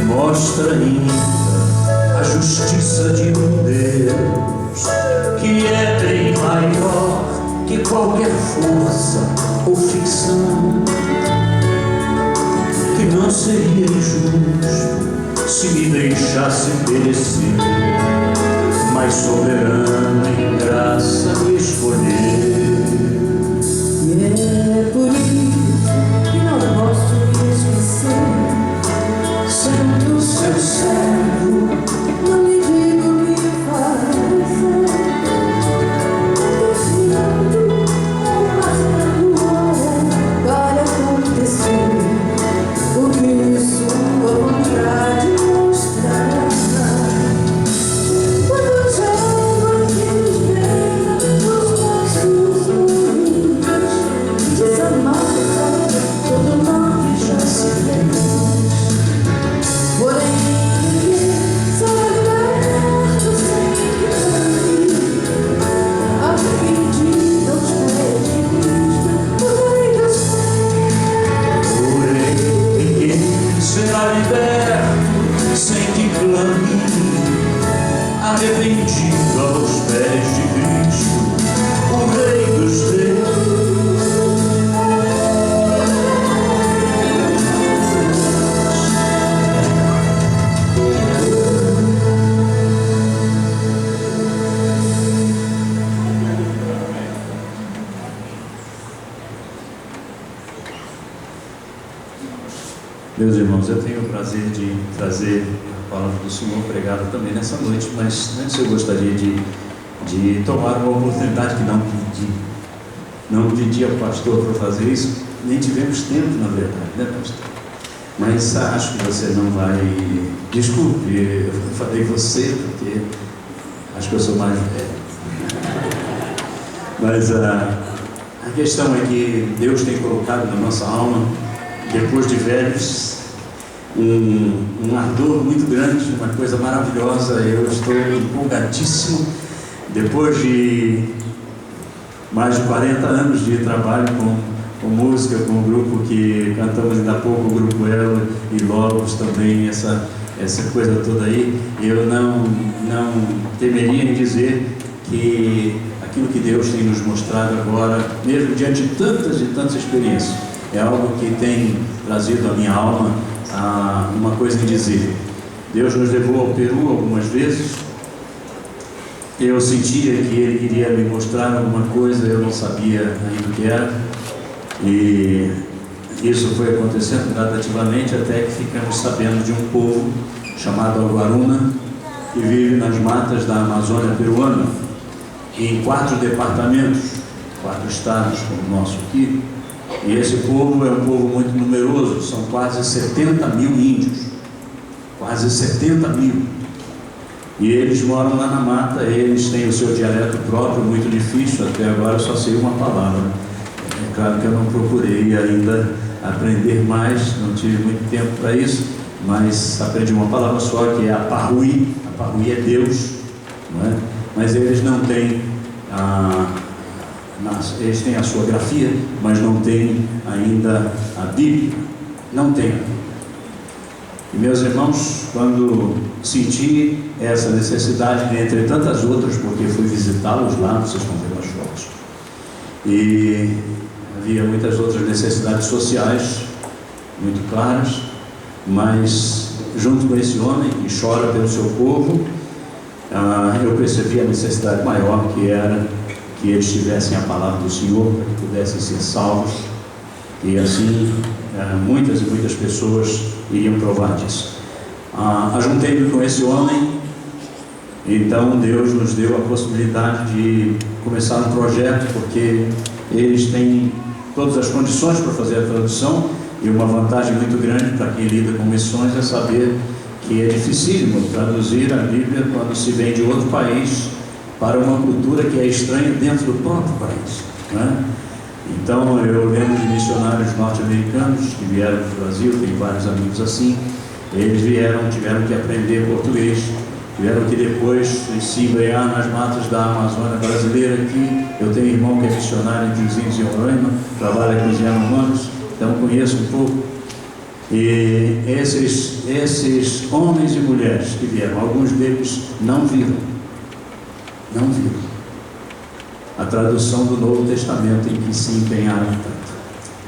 Mostra ainda a justiça de um Deus que é bem maior que qualquer força ou ficção, que não seria injusto se me deixasse perecer, mas soberano em graça me escolher. E é por isso que não posso me esquecer. Sendo seu servo, não lhe digo o que fazer. Desviando ou passando hora para acontecer o que sua vontade mostrar. O Evangelho que vem dos nossos ouvidos desamarra todo mal que já se fez. Porém, será liberto sem que clame, arrependido aos pés de Cristo, o Rei dos Reis. Porém, ninguém será liberto sem que clame, arrependido aos pés de Cristo, o Rei dos Reis. Meus irmãos, eu tenho o prazer de trazer a palavra do Senhor pregada também nessa noite, mas antes eu gostaria de tomar uma oportunidade que não pedi ao pastor para fazer isso, nem tivemos tempo, na verdade, né, pastor? Mas acho que você não vai... Desculpe, eu falei você, porque acho que eu sou mais velho. Mas a questão é que Deus tem colocado na nossa alma, depois de velhos, um ardor muito grande, uma coisa maravilhosa. Eu estou empolgadíssimo, depois de mais de 40 anos de trabalho com música, com o grupo que cantamos ainda há pouco, o Grupo Elo e Logos também, essa coisa toda aí. Eu não temeria em dizer que aquilo que Deus tem nos mostrado agora, mesmo diante de tantas e tantas experiências, é algo que tem trazido à minha alma uma coisa em dizer. Deus nos levou ao Peru algumas vezes. Eu sentia que Ele queria me mostrar alguma coisa, eu não sabia ainda o que era. E isso foi acontecendo gradativamente até que ficamos sabendo de um povo chamado Aguaruna, que vive nas matas da Amazônia peruana, em 4 departamentos. 4 estados como o nosso aqui, e esse povo é um povo muito numeroso, são quase 70 mil índios, quase 70 mil, e eles moram lá na mata, eles têm o seu dialeto próprio, muito difícil, até agora eu só sei uma palavra. É claro que eu não procurei ainda aprender mais, não tive muito tempo para isso, mas aprendi uma palavra só, que é Aparuí. Aparuí é Deus, não é? Mas eles não têm eles têm a sua grafia, mas não têm ainda a Bíblia, não tem. E meus irmãos, quando senti essa necessidade, entre tantas outras, porque fui visitá-los lá, vocês estão vendo as fotos, e havia muitas outras necessidades sociais muito claras, mas junto com esse homem que chora pelo seu povo, eu percebi a necessidade maior, que era que eles tivessem a palavra do Senhor, para que pudessem ser salvos, e assim muitas e muitas pessoas iriam provar disso. Ajuntei-me com esse homem, então Deus nos deu a possibilidade de começar um projeto, porque eles têm todas as condições para fazer a tradução, e uma vantagem muito grande para quem lida com missões é saber que é dificílimo traduzir a Bíblia quando se vem de outro país para uma cultura que é estranha dentro do próprio país, né? Então eu lembro de missionários norte-americanos que vieram para o Brasil, tenho vários amigos assim, eles tiveram que aprender português, tiveram que depois se embrenhar nas matas da Amazônia brasileira. Aqui eu tenho um irmão que é missionário entre os índios e Roraima, trabalha com os Yanomamis, então conheço um pouco. E esses homens e mulheres que vieram, alguns deles não viram a tradução do Novo Testamento, em que se empenharam tanto.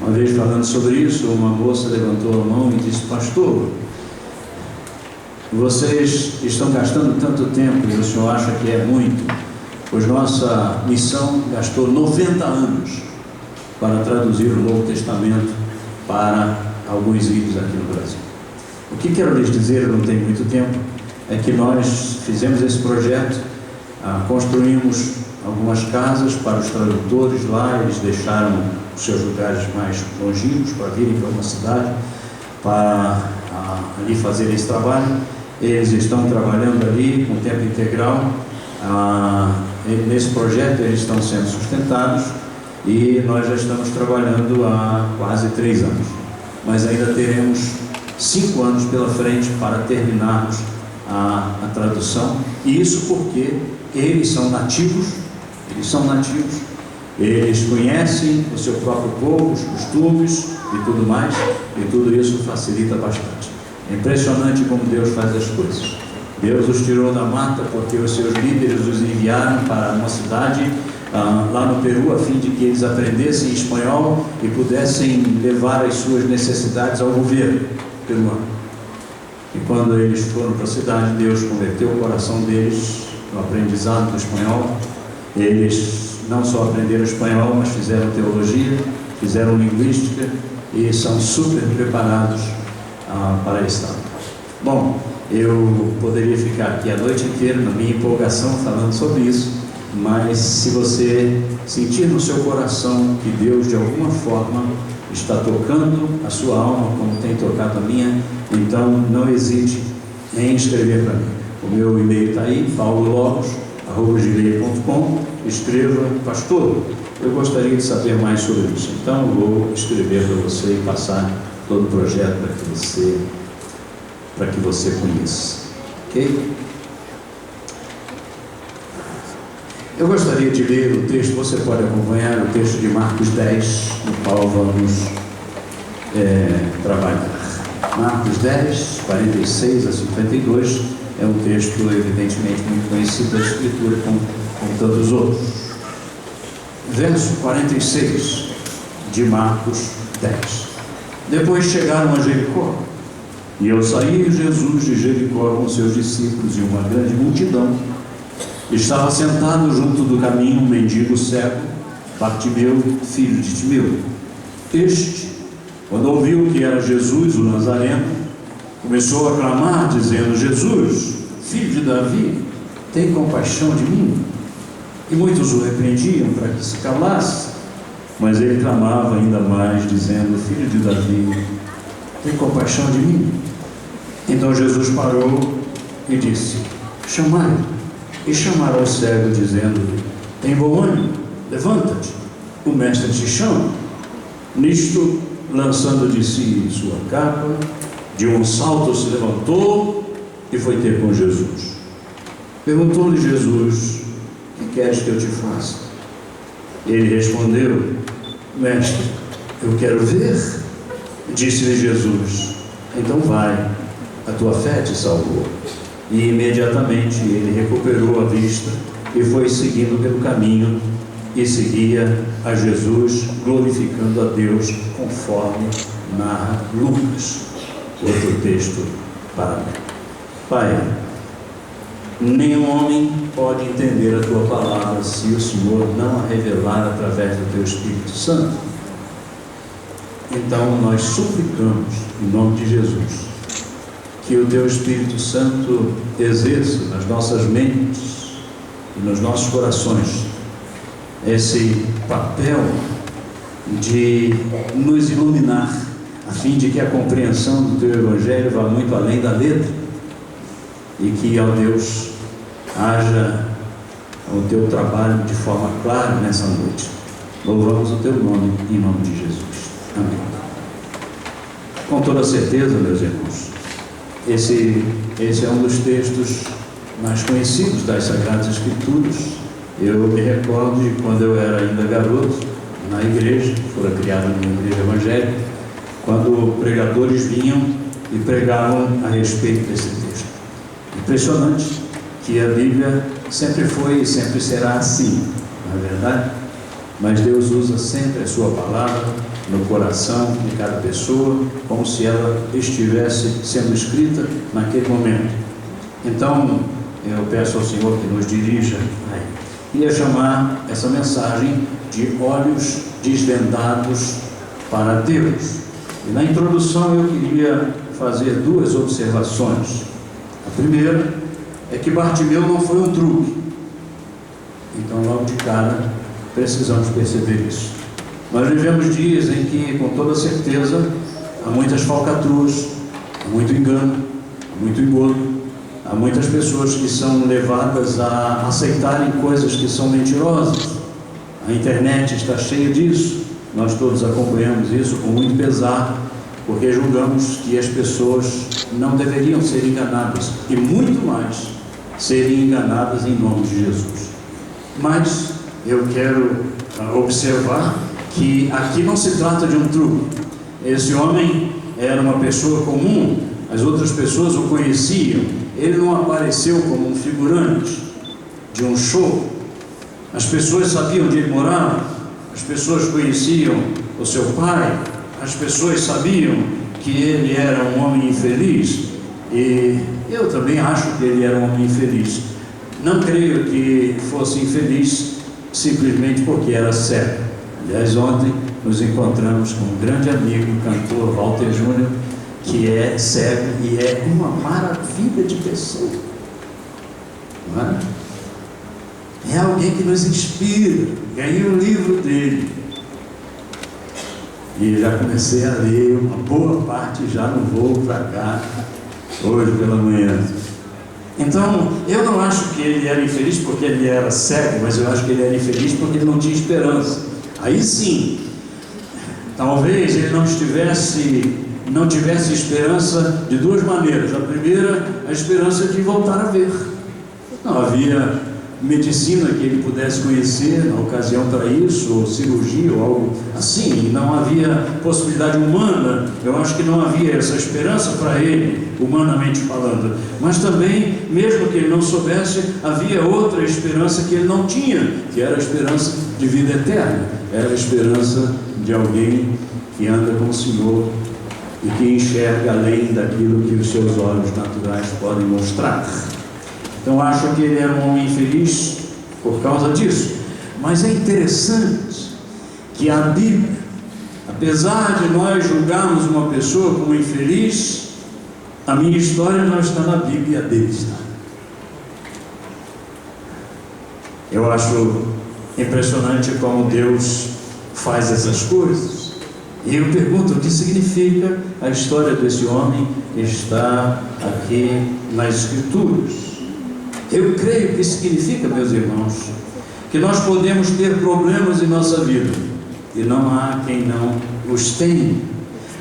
Uma vez falando sobre isso, uma moça levantou a mão e disse: pastor, vocês estão gastando tanto tempo e o senhor acha que é muito, pois nossa missão gastou 90 anos para traduzir o Novo Testamento para alguns índios aqui no Brasil. O que quero lhes dizer, eu não tenho muito tempo, é que nós fizemos esse projeto, construímos algumas casas para os tradutores lá, eles deixaram os seus lugares mais longínquos para virem para uma cidade para ali fazer esse trabalho. Eles estão trabalhando ali com tempo integral. Nesse projeto eles estão sendo sustentados e nós já estamos trabalhando há quase 3 anos, mas ainda teremos 5 anos pela frente para terminarmos a tradução, e isso porque eles são nativos, eles conhecem o seu próprio povo, os costumes e tudo mais, e tudo isso facilita bastante. É impressionante como Deus faz as coisas. Deus os tirou da mata porque os seus líderes os enviaram para uma cidade lá no Peru, a fim de que eles aprendessem espanhol e pudessem levar as suas necessidades ao governo peruano. E quando eles foram para a cidade, Deus converteu o coração deles no aprendizado do espanhol. Eles não só aprenderam espanhol, mas fizeram teologia, fizeram linguística e são super preparados para esse trabalho. Bom, eu poderia ficar aqui a noite inteira na minha empolgação falando sobre isso, mas se você sentir no seu coração que Deus de alguma forma está tocando a sua alma, como tem tocado a minha, então não hesite em escrever para mim. O meu e-mail está aí, paulologos@gmail.com. Escreva: pastor, eu gostaria de saber mais sobre isso. Então eu vou escrever para você e passar todo o projeto para que você conheça. Ok? Eu gostaria de ler o texto, você pode acompanhar o texto de Marcos 10, no qual vamos trabalhar. Marcos 10, 46 a 52, é um texto evidentemente muito conhecido da Escritura, como tantos outros. Verso 46 de Marcos 10. Depois chegaram a Jericó, e ao sair Jesus de Jericó com seus discípulos e uma grande multidão, estava sentado junto do caminho um mendigo cego, Bartimeu, filho de Timeu. Este, quando ouviu que era Jesus, o Nazareno, começou a clamar, dizendo: Jesus, filho de Davi, tem compaixão de mim. E muitos o repreendiam para que se calasse, mas ele clamava ainda mais, dizendo: Filho de Davi, tem compaixão de mim. Então Jesus parou e disse: Chamai-o. E chamaram o cego, dizendo-lhe: Tem bom ânimo, levanta-te, o mestre te chama. Nisto, lançando de si sua capa, de um salto se levantou e foi ter com Jesus. Perguntou-lhe Jesus: Que queres que eu te faça? Ele respondeu: Mestre, eu quero ver. Disse-lhe Jesus: Então vai, a tua fé te salvou. E imediatamente ele recuperou a vista e foi seguindo pelo caminho e seguia a Jesus, glorificando a Deus, conforme narra Lucas. Outro texto para mim. Pai, nenhum homem pode entender a tua palavra se o Senhor não a revelar através do teu Espírito Santo. Então nós suplicamos, em nome de Jesus, que o teu Espírito Santo exerça nas nossas mentes e nos nossos corações esse papel de nos iluminar, a fim de que a compreensão do teu Evangelho vá muito além da letra e que, ó Deus, haja o teu trabalho de forma clara nessa noite. Louvamos o teu nome, em nome de Jesus. Amém. Com toda certeza, meus irmãos, esse é um dos textos mais conhecidos das Sagradas Escrituras. Eu me recordo de quando eu era ainda garoto, na igreja, fora criado numa igreja evangélica, quando pregadores vinham e pregavam a respeito desse texto. Impressionante que a Bíblia sempre foi e sempre será assim, não é verdade? Mas Deus usa sempre a sua palavra no coração de cada pessoa, como se ela estivesse sendo escrita naquele momento. Então, eu peço ao Senhor que nos dirija a Ele. Ia chamar essa mensagem de olhos desvendados para Deus. E na introdução eu queria fazer duas observações. A primeira é que Bartimeu não foi um truque. Então, logo de cara, precisamos perceber isso. Nós vivemos dias em que, com toda certeza, há muitas falcatruas, há muito engano, há muito engodo, há muitas pessoas que são levadas a aceitarem coisas que são mentirosas. A internet está cheia disso, nós todos acompanhamos isso com muito pesar, porque julgamos que as pessoas não deveriam ser enganadas, e muito mais serem enganadas em nome de Jesus. Mas eu quero observar que aqui não se trata de um truque. Esse homem era uma pessoa comum, as outras pessoas o conheciam, ele não apareceu como um figurante de um show. As pessoas sabiam onde ele morava, as pessoas conheciam o seu pai, as pessoas sabiam que ele era um homem infeliz, e eu também acho que ele era um homem infeliz. Não creio que fosse infeliz simplesmente porque era cego. Aliás, ontem nos encontramos com um grande amigo, o cantor Walter Júnior, que é cego e é uma maravilha de pessoa. Não é? É alguém que nos inspira. Ganhei um livro dele e já comecei a ler uma boa parte já no voo para cá, hoje pela manhã. Então, eu não acho que ele era infeliz porque ele era cego, mas eu acho que ele era infeliz porque ele não tinha esperança. Aí sim, talvez ele não tivesse esperança de duas maneiras. A primeira, a esperança de voltar a ver. Não havia medicina que ele pudesse conhecer na ocasião para isso, ou cirurgia, ou algo assim. Não havia possibilidade humana. Eu acho que não havia essa esperança para ele, humanamente falando. Mas também, mesmo que ele não soubesse, havia outra esperança que ele não tinha, que era a esperança de vida eterna. Era a esperança de alguém que anda com o Senhor e que enxerga além daquilo que os seus olhos naturais podem mostrar. Então acho que ele era um homem infeliz por causa disso. Mas é interessante que a Bíblia, apesar de nós julgarmos uma pessoa como infeliz, a minha história não está na Bíblia, a dele está. Eu acho impressionante como Deus faz essas coisas. E eu pergunto, o que significa a história desse homem que está aqui nas Escrituras? Eu creio que significa, meus irmãos, que nós podemos ter problemas em nossa vida, e não há quem não os tenha,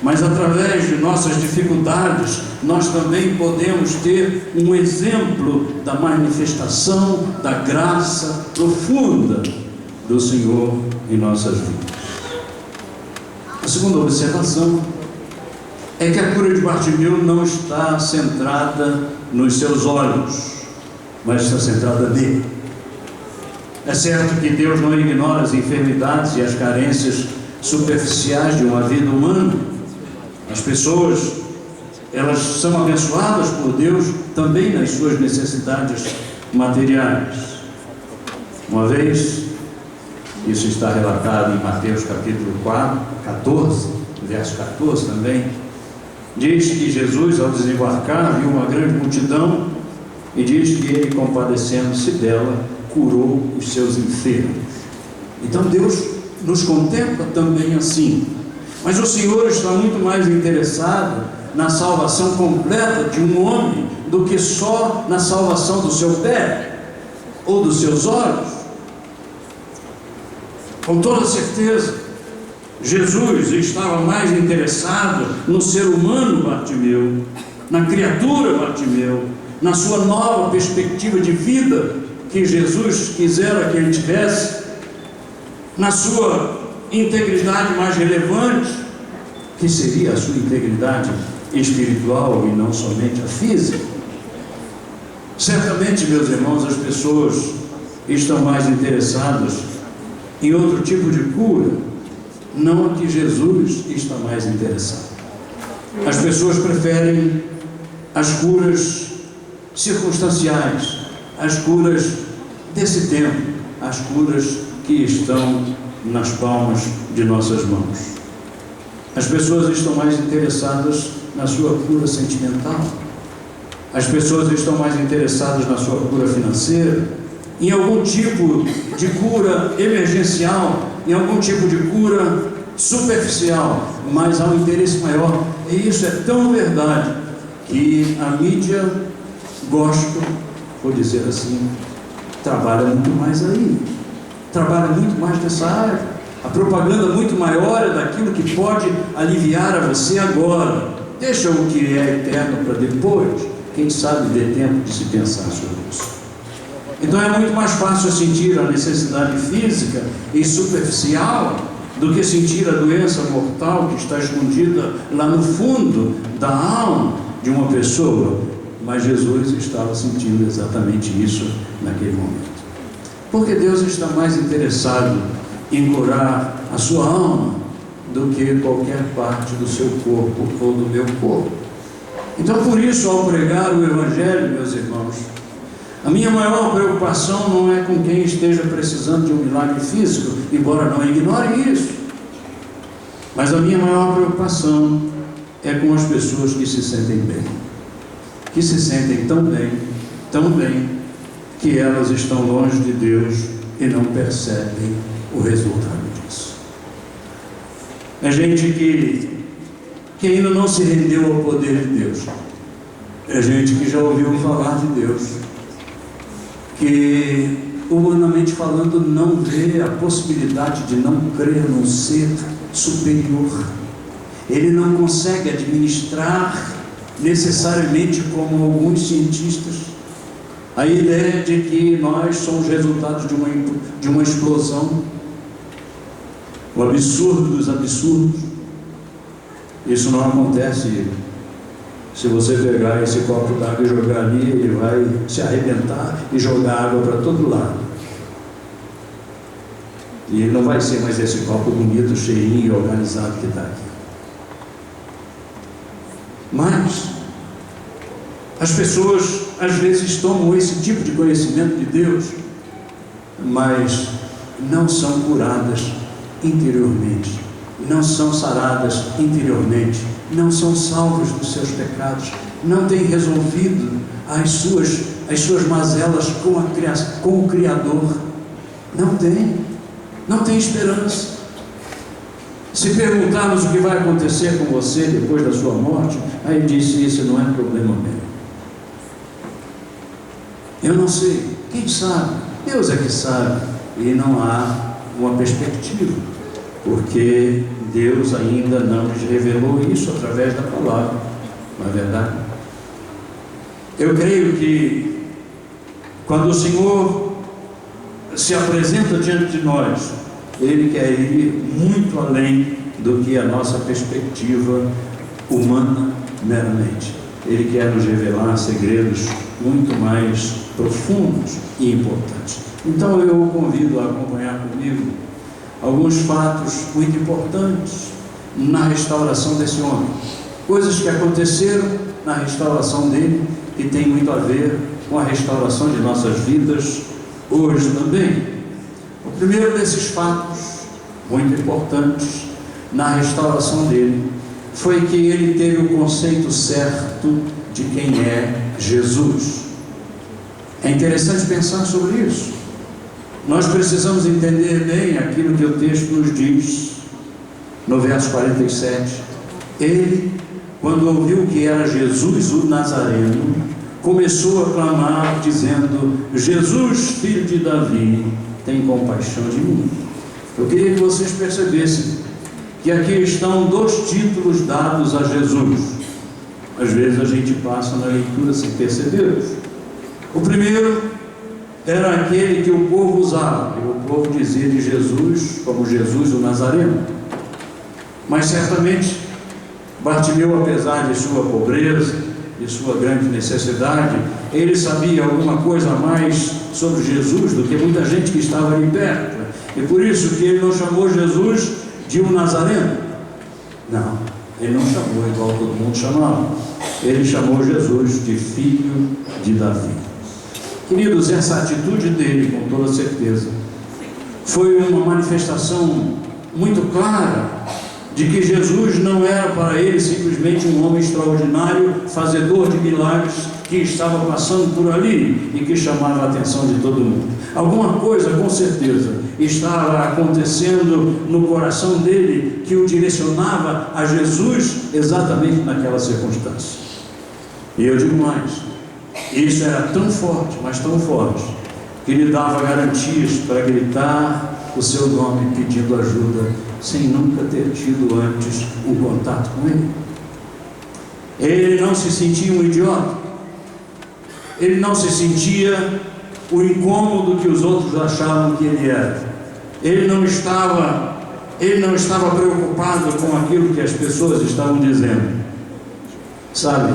mas através de nossas dificuldades, nós também podemos ter um exemplo da manifestação da graça profunda do Senhor em nossas vidas. A segunda observação é que a cura de Bartimeu não está centrada nos seus olhos, mas está centrada nele. É certo que Deus não ignora as enfermidades e as carências superficiais de uma vida humana. As pessoas, elas são abençoadas por Deus também nas suas necessidades materiais. Uma vez, isso está relatado em Mateus capítulo 14, verso 14 também, diz que Jesus, ao desembarcar, viu uma grande multidão e diz que ele, compadecendo-se dela, curou os seus enfermos. Então Deus nos contempla também assim. Mas o Senhor está muito mais interessado na salvação completa de um homem do que só na salvação do seu pé ou dos seus olhos. Com toda certeza, Jesus estava mais interessado no ser humano Bartimeu, na criatura Bartimeu, na sua nova perspectiva de vida que Jesus quisera que ele tivesse, na sua integridade mais relevante, que seria a sua integridade espiritual e não somente a física. Certamente, meus irmãos, as pessoas estão mais interessadas em outro tipo de cura, não a que Jesus está mais interessado. As pessoas preferem as curas circunstanciais, as curas desse tempo, as curas que estão nas palmas de nossas mãos. As pessoas estão mais interessadas na sua cura sentimental, as pessoas estão mais interessadas na sua cura financeira, em algum tipo de cura emergencial, em algum tipo de cura superficial, mas há um interesse maior. E isso é tão verdade que a mídia, gosto, vou dizer assim, trabalha muito mais aí, trabalha muito mais nessa área. A propaganda muito maior é daquilo que pode aliviar a você agora. Deixa o que é eterno para depois. Quem sabe dê tempo de se pensar sobre isso. Então é muito mais fácil sentir a necessidade física e superficial do que sentir a doença mortal que está escondida lá no fundo da alma de uma pessoa. Mas Jesus estava sentindo exatamente isso naquele momento. Porque Deus está mais interessado em curar a sua alma do que qualquer parte do seu corpo ou do meu corpo. Então, por isso, ao pregar o Evangelho, meus irmãos, a minha maior preocupação não é com quem esteja precisando de um milagre físico, embora não ignore isso, mas a minha maior preocupação é com as pessoas que se sentem bem, que se sentem tão bem, que elas estão longe de Deus e não percebem o resultado disso. É gente que ainda não se rendeu ao poder de Deus. É gente que já ouviu falar de Deus, que humanamente falando não vê a possibilidade de não crer num ser superior. Ele não consegue administrar necessariamente, como alguns cientistas, a ideia de que nós somos resultados de uma explosão, o absurdo dos absurdos. Isso não acontece. Se você pegar esse copo d'água e jogar ali, ele vai se arrebentar e jogar água para todo lado. E ele não vai ser mais esse copo bonito, cheirinho e organizado que está aqui. Mas as pessoas às vezes tomam esse tipo de conhecimento de Deus, mas não são curadas interiormente, não são saradas interiormente, não são salvos dos seus pecados, não têm resolvido as suas mazelas com o Criador. Não tem esperança. Se perguntarmos o que vai acontecer com você depois da sua morte, aí ele disse: isso não é problema meu. Eu não sei, quem sabe? Deus é que sabe. E não há uma perspectiva, porque Deus ainda não nos revelou isso através da palavra, não é verdade? Eu creio que quando o Senhor se apresenta diante de nós, Ele quer ir muito além do que a nossa perspectiva humana meramente. Ele quer nos revelar segredos muito mais profundos e importantes. Então eu o convido a acompanhar comigo alguns fatos muito importantes na restauração desse homem, coisas que aconteceram na restauração dele e tem muito a ver com a restauração de nossas vidas hoje também. O primeiro desses fatos muito importantes na restauração dele foi que ele teve o conceito certo de quem é Jesus. É interessante pensar sobre isso. Nós precisamos entender bem aquilo que o texto nos diz no verso 47. Ele, quando ouviu que era Jesus o Nazareno, começou a clamar dizendo: Jesus, filho de Davi, tem compaixão de mim. Eu queria que vocês percebessem que aqui estão dois títulos dados a Jesus. Às vezes a gente passa na leitura sem perceber. O primeiro era aquele que o povo usava, e o povo dizia de Jesus como Jesus o Nazareno. Mas certamente Bartimeu, apesar de sua pobreza e sua grande necessidade, ele sabia alguma coisa a mais sobre Jesus do que muita gente que estava ali perto. E por isso que ele não chamou Jesus de um Nazareno. Não, ele não chamou igual todo mundo chamava. Ele chamou Jesus de filho de Davi. Queridos, essa atitude dele, com toda certeza, foi uma manifestação muito clara de que Jesus não era para ele simplesmente um homem extraordinário, fazedor de milagres, que estava passando por ali e que chamava a atenção de todo mundo. Alguma coisa, com certeza, estava acontecendo no coração dele que o direcionava a Jesus exatamente naquela circunstância. E eu digo mais, isso era tão forte, mas tão forte, que lhe dava garantias para gritar o seu nome pedindo ajuda, sem nunca ter tido antes um contato com ele. Ele não se sentia um idiota, ele não se sentia o incômodo que os outros achavam que ele era. Ele não estava preocupado com aquilo que as pessoas estavam dizendo. Sabe,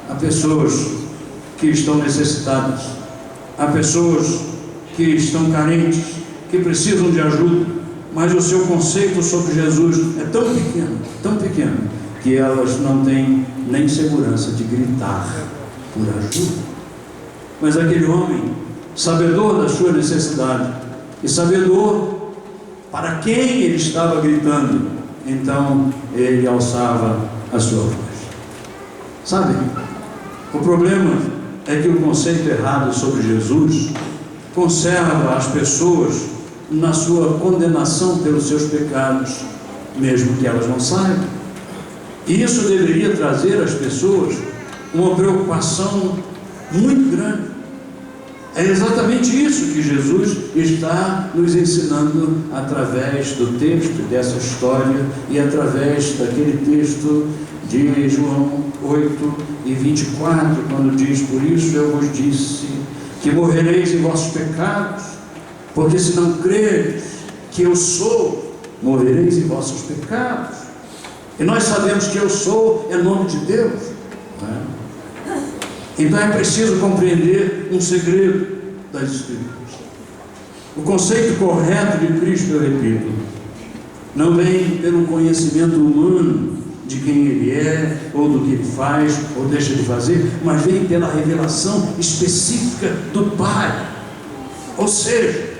há pessoas que estão necessitadas, há pessoas que estão carentes, que precisam de ajuda, mas o seu conceito sobre Jesus é tão pequeno, que elas não têm nem segurança de gritar por ajuda. Mas aquele homem, sabedor da sua necessidade e sabedor para quem ele estava gritando, então ele alçava a sua voz. Sabe, o problema é que o conceito errado sobre Jesus conserva as pessoas na sua condenação pelos seus pecados, mesmo que elas não saibam. E isso deveria trazer às pessoas uma preocupação muito grande. É exatamente isso que Jesus está nos ensinando através do texto dessa história e através daquele texto de João 8:24, quando diz: por isso eu vos disse que morrereis em vossos pecados, porque se não creres que eu sou, morrereis em vossos pecados. E nós sabemos que eu sou é nome de Deus, não é? Então é preciso compreender um segredo das Escrituras. O conceito correto de Cristo, eu repito, não vem pelo conhecimento humano de quem Ele é, ou do que Ele faz, ou deixa de fazer, mas vem pela revelação específica do Pai. Ou seja,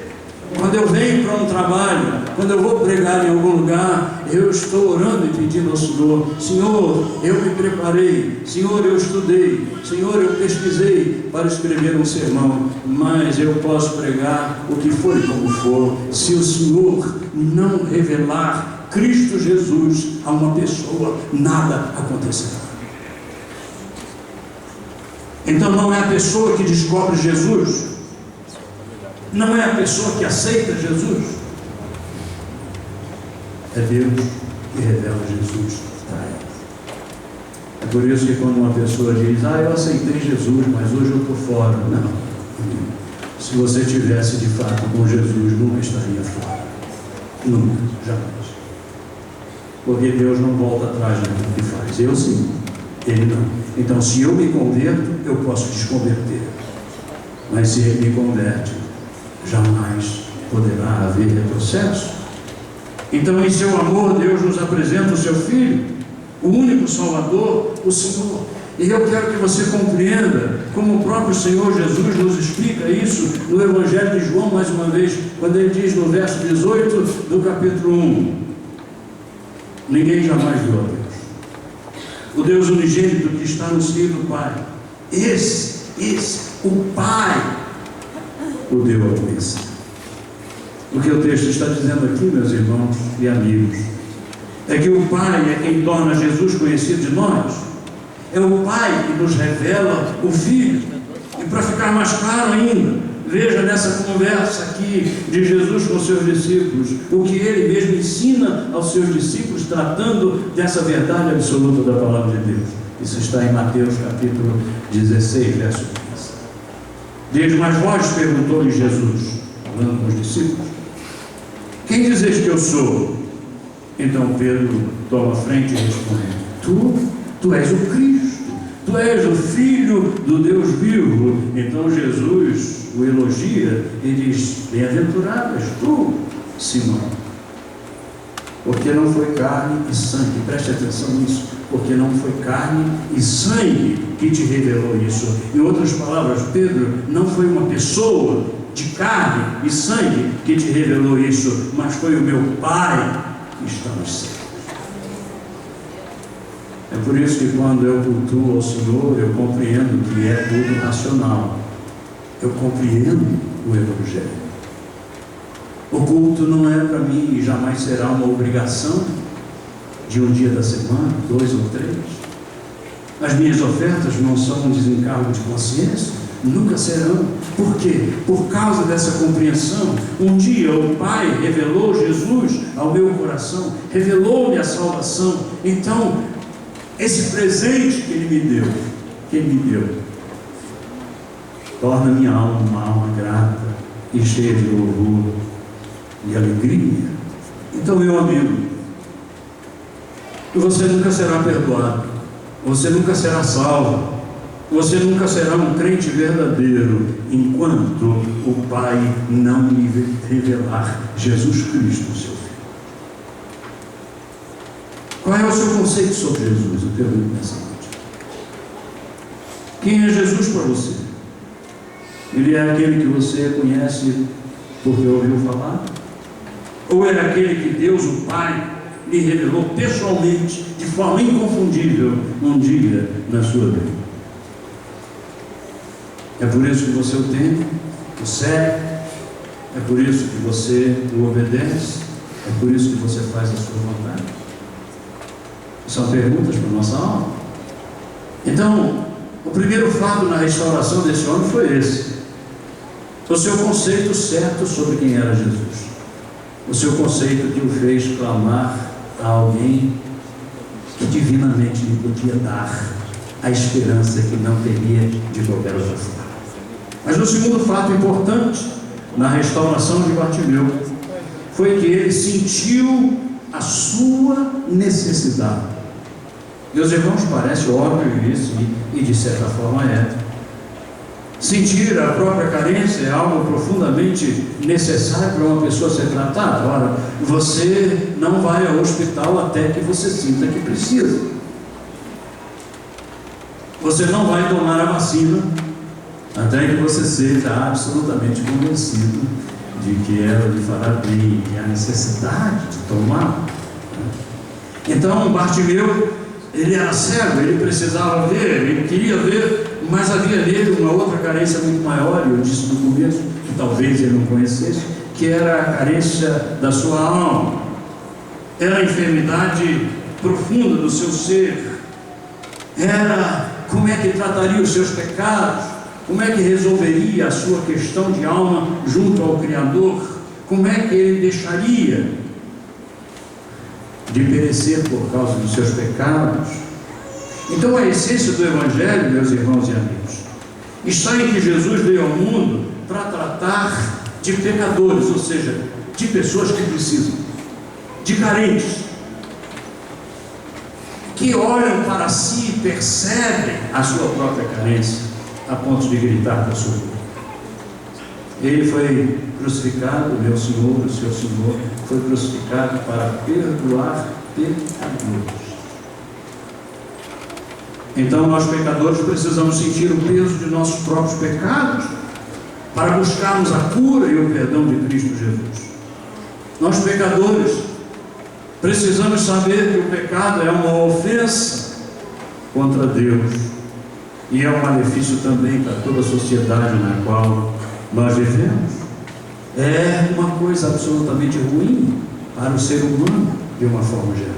Quando eu venho para um trabalho, quando eu vou pregar em algum lugar, eu estou orando e pedindo ao Senhor: Senhor, eu me preparei, Senhor, eu estudei, Senhor, eu pesquisei para escrever um sermão, mas eu posso pregar o que for e como for, se o Senhor não revelar Cristo Jesus a uma pessoa, nada acontecerá. Então não é a pessoa que descobre Jesus, não é a pessoa que aceita Jesus, é Deus que revela Jesus para ela. É por isso que quando uma pessoa diz: eu aceitei Jesus, mas hoje eu estou fora. Não. Se você tivesse de fato com Jesus, nunca estaria fora. Nunca, jamais. Porque Deus não volta atrás daquilo que faz. Eu sim, Ele não. Então, se eu me converto, eu posso desconverter. Mas se Ele me converte, jamais poderá haver retrocesso. Então, em seu amor, Deus nos apresenta o seu Filho, o único Salvador, o Senhor. E eu quero que você compreenda como o próprio Senhor Jesus nos explica isso no Evangelho de João, mais uma vez, quando ele diz no verso 18 do capítulo 1: ninguém jamais viu a Deus. O Deus unigênito que está no seio do Pai, o Pai o deu a conhecer. O que o texto está dizendo aqui, meus irmãos e amigos, é que o Pai é quem torna Jesus conhecido de nós. É o Pai que nos revela o Filho. E para ficar mais claro ainda, veja nessa conversa aqui de Jesus com seus discípulos, o que ele mesmo ensina aos seus discípulos, tratando dessa verdade absoluta da palavra de Deus. Isso está em Mateus capítulo 16, verso 15. Diz: mas vós, perguntou-lhe Jesus, falando com os discípulos, quem dizes que eu sou? Então Pedro toma a frente e responde: tu és o Cristo, tu és o Filho do Deus vivo. Então Jesus o elogia e diz: bem-aventurado és tu, Simão, porque não foi carne e sangue. Preste atenção nisso: porque não foi carne e sangue que te revelou isso. Em outras palavras, Pedro, não foi uma pessoa de carne e sangue que te revelou isso, mas foi o meu Pai que está nos céus. É por isso que quando eu cultuo ao Senhor, eu compreendo que é tudo racional. Eu compreendo o Evangelho. O culto não é para mim e jamais será uma obrigação de um dia da semana, 2 ou 3. As minhas ofertas não são um desencargo de consciência, nunca serão. Por quê? Por causa dessa compreensão. Um dia o Pai revelou Jesus ao meu coração, revelou-me a salvação. Então, esse presente que Ele me deu, torna minha alma uma alma grata e cheia de louvor e alegria. Então, meu amigo, você nunca será perdoado, você nunca será salvo, você nunca será um crente verdadeiro enquanto o Pai não lhe revelar Jesus Cristo, seu Filho. Qual é o seu conceito sobre Jesus? Eu pergunto nessa noite. Quem é Jesus para você? Ele é aquele que você conhece porque ouviu falar? Ou é aquele que Deus, o Pai, lhe revelou pessoalmente, de forma inconfundível, um dia na sua vida? É por isso que você o teme, o segue, é por isso que você o obedece, é por isso que você faz a sua vontade. São perguntas para a nossa alma. Então, o primeiro fato na restauração desse homem foi esse: o seu conceito certo sobre quem era Jesus, o seu conceito que o fez clamar a alguém que divinamente lhe podia dar a esperança que não teria de qualquer outra forma. Mas o segundo fato importante na restauração de Bartimeu foi que ele sentiu a sua necessidade. Meus irmãos, parece óbvio isso, e de certa forma é. Sentir a própria carência é algo profundamente necessário para uma pessoa ser tratada. Ora, você não vai ao hospital até que você sinta que precisa. Você não vai tomar a vacina até que você seja absolutamente convencido de que ela lhe fará bem, e a necessidade de tomar. Então Bartimeu, ele era cego, ele precisava ver, ele queria ver, mas havia nele uma outra carência muito maior, e eu disse no começo, que talvez ele não conhecesse, que era a carência da sua alma, era a enfermidade profunda do seu ser, era como é que trataria os seus pecados, como é que resolveria a sua questão de alma junto ao Criador, como é que ele deixaria de perecer por causa dos seus pecados. Então a essência do Evangelho, meus irmãos e amigos, está em que Jesus veio ao mundo para tratar de pecadores, ou seja, de pessoas que precisam, de carentes, que olham para si e percebem a sua própria carência, a ponto de gritar para o Senhor. Ele foi crucificado, meu Senhor, o seu Senhor, foi crucificado para perdoar pecadores. Então nós pecadores precisamos sentir o peso de nossos próprios pecados para buscarmos a cura e o perdão de Cristo Jesus. Nós pecadores precisamos saber que o pecado é uma ofensa contra Deus e é um malefício também para toda a sociedade na qual nós vivemos. É uma coisa absolutamente ruim para o ser humano de uma forma geral.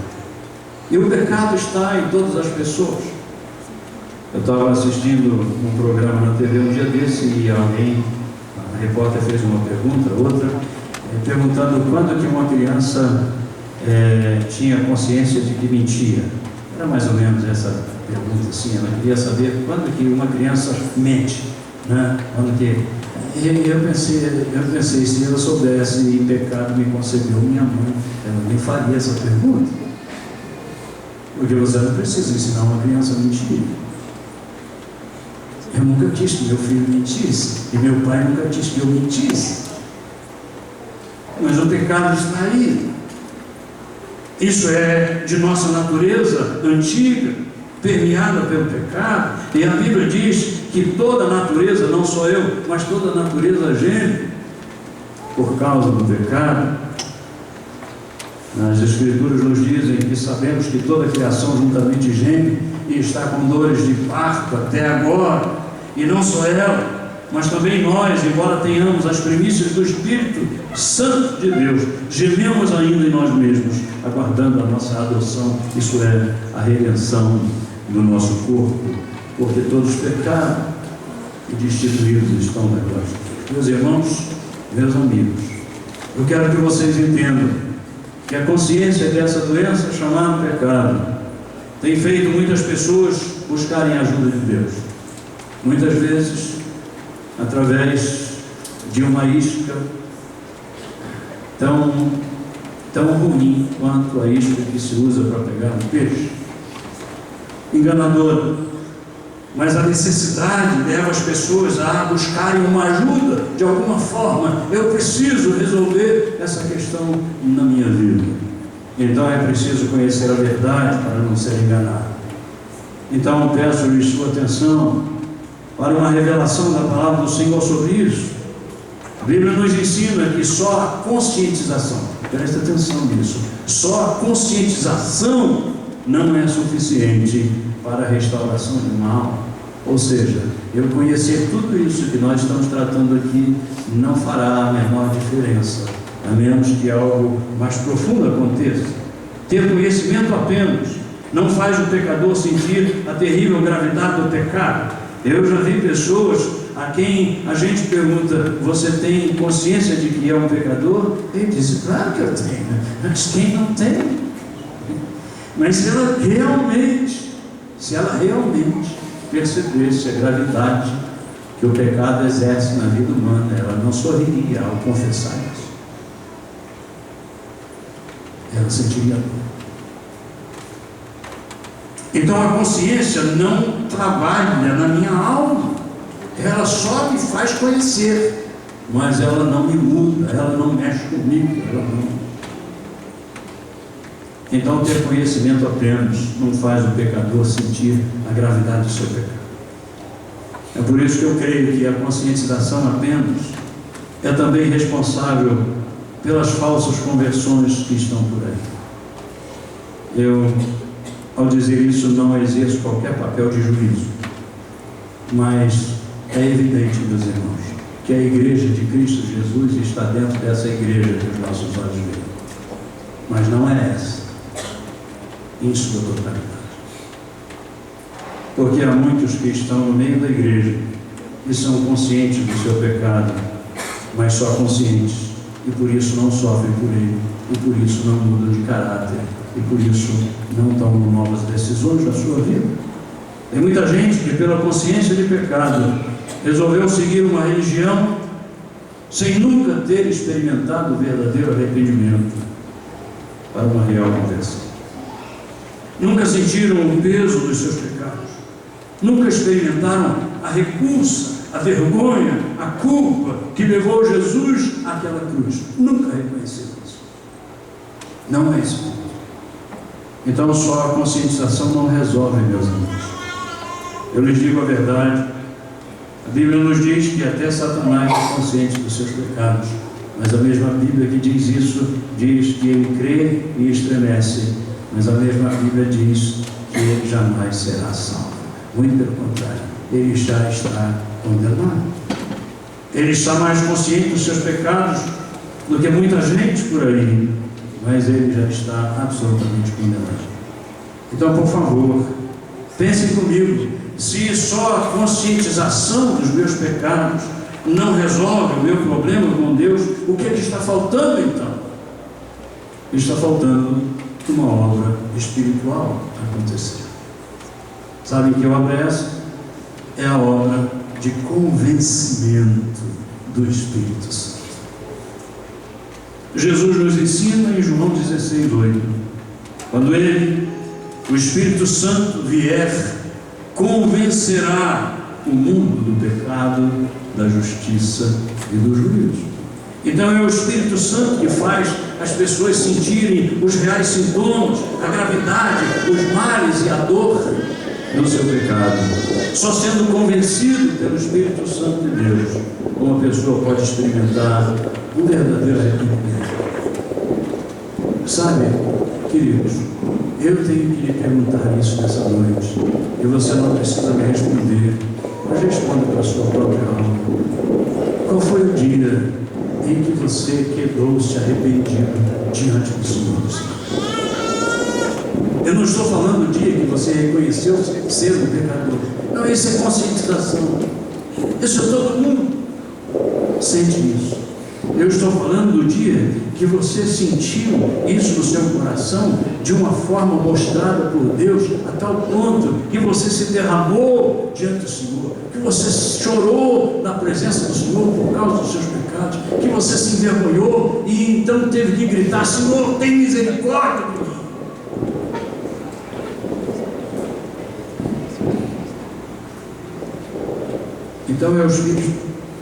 E o pecado está em todas as pessoas. Eu estava assistindo um programa na TV um dia desse e alguém, a repórter fez uma pergunta, outra, perguntando quando que uma criança tinha consciência de que mentia. Era mais ou menos essa pergunta assim, ela queria saber quando que uma criança mente, né? Quando que... Eu pensei, se eu soubesse em pecado me concebeu minha mãe, ela nem faria essa pergunta, porque você não precisa ensinar uma criança a mentir. Eu nunca quis que meu filho mentisse, e meu pai nunca quis que eu mentisse, mas o pecado está aí. Isso é de nossa natureza antiga, permeada pelo pecado, e a Bíblia diz que toda a natureza, não só eu, mas toda a natureza geme por causa do pecado. As Escrituras nos dizem que sabemos que toda a criação juntamente geme e está com dores de parto até agora, e não só ela, mas também nós, embora tenhamos as primícias do Espírito Santo de Deus, gememos ainda em nós mesmos, aguardando a nossa adoção, isso é, a redenção do nosso corpo, porque todos pecaram e destituídos estão da glória. Meus irmãos, meus amigos, eu quero que vocês entendam que a consciência dessa doença chamada pecado tem feito muitas pessoas buscarem a ajuda de Deus, muitas vezes através de uma isca tão ruim quanto a isca que se usa para pegar um peixe, enganadora, mas a necessidade leva as pessoas a buscarem uma ajuda de alguma forma. Eu preciso resolver essa questão na minha vida, então é preciso conhecer a verdade para não ser enganado. Então peço-lhes sua atenção para uma revelação da palavra do Senhor sobre isso. A Bíblia nos ensina que só a conscientização, presta atenção nisso, só a conscientização não é suficiente para a restauração de uma alma. Ou seja, eu conhecer tudo isso que nós estamos tratando aqui não fará a menor diferença, a menos que algo mais profundo aconteça. Ter conhecimento apenas não faz o pecador sentir a terrível gravidade do pecado. Eu já vi pessoas a quem a gente pergunta: você tem consciência de que é um pecador? Ele diz: claro que eu tenho, mas quem não tem? Mas se ela realmente percebesse a gravidade que o pecado exerce na vida humana, ela não sorriria ao confessar isso. Ela sentiria dor. Então a consciência não trabalha na minha alma, ela só me faz conhecer, mas ela não me muda, ela não mexe comigo, ela não. Então ter conhecimento apenas não faz o pecador sentir a gravidade do seu pecado. É por isso que eu creio que a conscientização apenas é também responsável pelas falsas conversões que estão por aí. Eu, ao dizer isso, não exerço qualquer papel de juízo, mas é evidente, meus irmãos, que a igreja de Cristo Jesus está dentro dessa igreja que os nossos olhos veem. Mas não é essa, em sua totalidade. Porque há muitos que estão no meio da igreja e são conscientes do seu pecado, mas só conscientes, e por isso não sofrem por ele, e por isso não mudam de caráter, e por isso não tomam novas decisões na sua vida. Tem muita gente que, pela consciência de pecado, resolveu seguir uma religião sem nunca ter experimentado o verdadeiro arrependimento para uma real conversão. Nunca sentiram o peso dos seus pecados, nunca experimentaram a repulsa, a vergonha, a culpa que levou Jesus àquela cruz. Nunca reconheceram isso. Não é isso. Então só a conscientização não resolve, meus amigos. Eu lhes digo a verdade. A Bíblia nos diz que até Satanás é consciente dos seus pecados, mas a mesma Bíblia que diz isso, diz que ele crê e estremece, mas a mesma Bíblia diz que ele jamais será salvo. Muito pelo contrário, ele já está condenado. Ele está mais consciente dos seus pecados do que muita gente por aí, mas ele já está absolutamente condenado. Então, por favor, pensem comigo. Se só a conscientização dos meus pecados não resolve o meu problema com Deus, o que é que está faltando então? Está faltando uma obra espiritual acontecer. Sabem que obra é essa? É a obra de convencimento do Espírito Santo. Jesus nos ensina em João 16:8, quando ele, o Espírito Santo, vier, convencerá o mundo do pecado, da justiça e do juízo. Então é o Espírito Santo que faz as pessoas sentirem os reais sintomas, a gravidade, os males e a dor do seu pecado. Só sendo convencido pelo Espírito Santo de Deus, uma pessoa pode experimentar o verdadeiro arrependimento. Sabe, queridos, eu tenho que lhe perguntar isso nessa noite, e você não precisa me responder, mas responda para a sua própria alma. Qual foi o dia em que você quebrou-se arrependido diante do Senhor dos Céus? Eu não estou falando do dia que você reconheceu ser um pecador. Não, isso é conscientização. Isso é todo mundo sente isso. Eu estou falando do dia que você sentiu isso no seu coração de uma forma mostrada por Deus, a tal ponto que você se derramou diante do Senhor, que você chorou na presença do Senhor por causa dos seus pecados, que você se envergonhou e então teve que gritar: Senhor, tem misericórdia de mim. Então é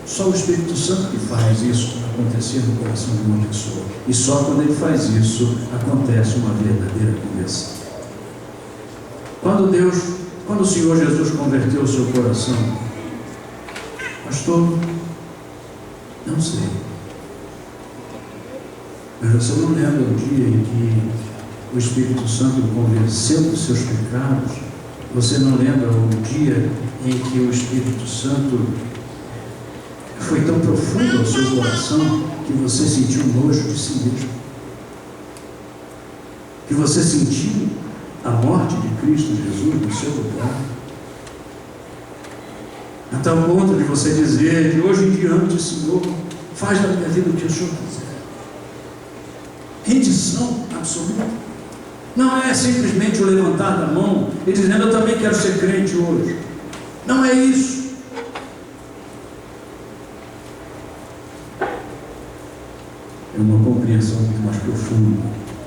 só o Espírito Santo que faz isso acontecer no coração de uma pessoa. E só quando ele faz isso, acontece uma verdadeira conversão. Quando o Senhor Jesus converteu o seu coração, pastor, não sei. Mas você não lembra o dia em que o Espírito Santo o convenceu dos seus pecados? Você não lembra o dia em que o Espírito Santo foi tão profundo ao seu coração que você sentiu nojo de si mesmo? Que você sentiu a morte de Cristo Jesus no seu lugar? A tal ponto de você dizer: de hoje em diante, Senhor, faz na minha vida o que o Senhor quiser. Rendição absoluta. Não é simplesmente o levantar da mão e dizendo: eu também quero ser crente hoje. Não é isso. É uma compreensão muito mais profunda,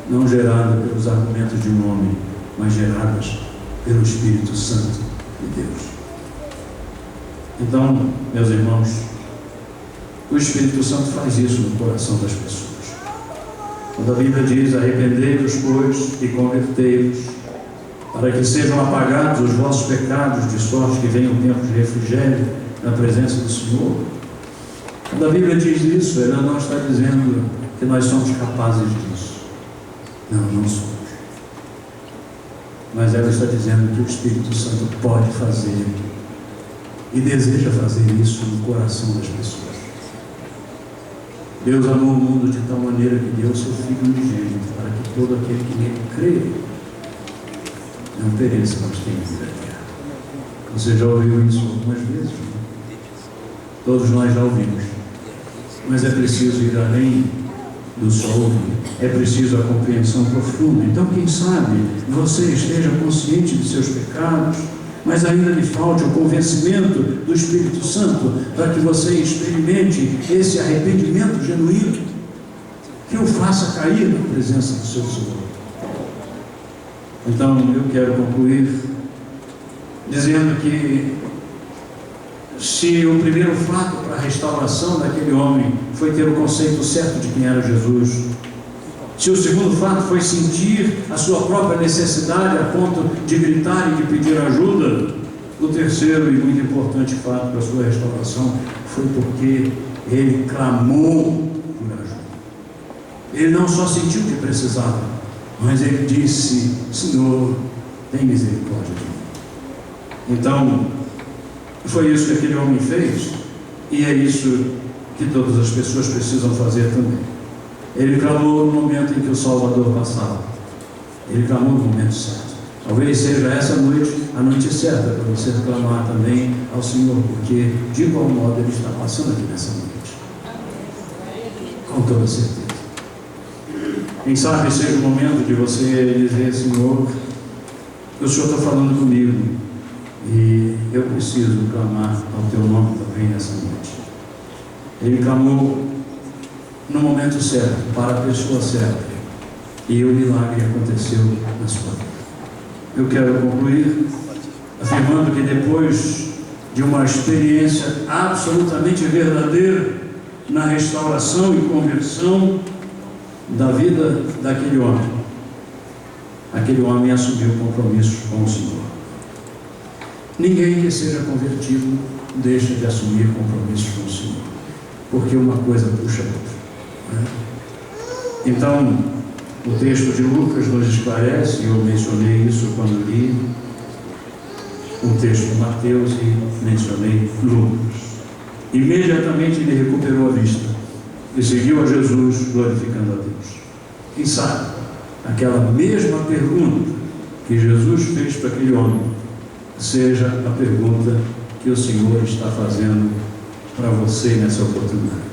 não gerada pelos argumentos de um homem, mas geradas pelo Espírito Santo de Deus. Então, meus irmãos, o Espírito Santo faz isso no coração das pessoas. Quando a Bíblia diz: arrependei-vos, pois, e convertei-vos, para que sejam apagados os vossos pecados, de sorte que venha um tempo de refrigério na presença do Senhor. Quando a Bíblia diz isso, ela não está dizendo que nós somos capazes disso. Não, não somos. Mas ela está dizendo que o Espírito Santo pode fazer e deseja fazer isso no coração das pessoas. Deus amou o mundo de tal maneira que deu o seu Filho unigênito, para que todo aquele que nele crê não pereça, mas tenha vida eterna. Você já ouviu isso algumas vezes? Todos nós já ouvimos. Mas é preciso ir além do só ouvir. É preciso a compreensão profunda. Então, quem sabe você esteja consciente de seus pecados, mas ainda lhe falte o convencimento do Espírito Santo para que você experimente esse arrependimento genuíno que o faça cair na presença do seu Senhor. Então, eu quero concluir dizendo que se o primeiro fato para a restauração daquele homem foi ter o conceito certo de quem era Jesus, se o segundo fato foi sentir a sua própria necessidade a ponto de gritar e de pedir ajuda, o terceiro e muito importante fato para a sua restauração foi porque ele clamou por ajuda. Ele não só sentiu que precisava, mas ele disse: Senhor, tem misericórdia de mim. Então, foi isso que aquele homem fez, e é isso que todas as pessoas precisam fazer também. Ele clamou no momento em que o Salvador passava. Ele clamou no momento certo. Talvez seja essa noite a noite certa para você clamar também ao Senhor, porque de igual modo Ele está passando aqui nessa noite. Com toda certeza. Quem sabe seja o momento de você dizer: Senhor, o Senhor está falando comigo e eu preciso clamar ao Teu nome também nessa noite. Ele clamou no momento certo, para a pessoa certa, e o milagre aconteceu na sua vida. Eu quero concluir afirmando que depois de uma experiência absolutamente verdadeira na restauração e conversão da vida daquele homem, aquele homem assumiu compromissos com o Senhor. Ninguém que seja convertido deixa de assumir compromissos com o Senhor, porque uma coisa puxa a outra. Então, o texto de Lucas nos esclarece, e eu mencionei isso quando li o texto de Mateus e mencionei Lucas. Imediatamente ele recuperou a vista e seguiu a Jesus, glorificando a Deus. Quem sabe aquela mesma pergunta que Jesus fez para aquele homem seja a pergunta que o Senhor está fazendo para você nessa oportunidade.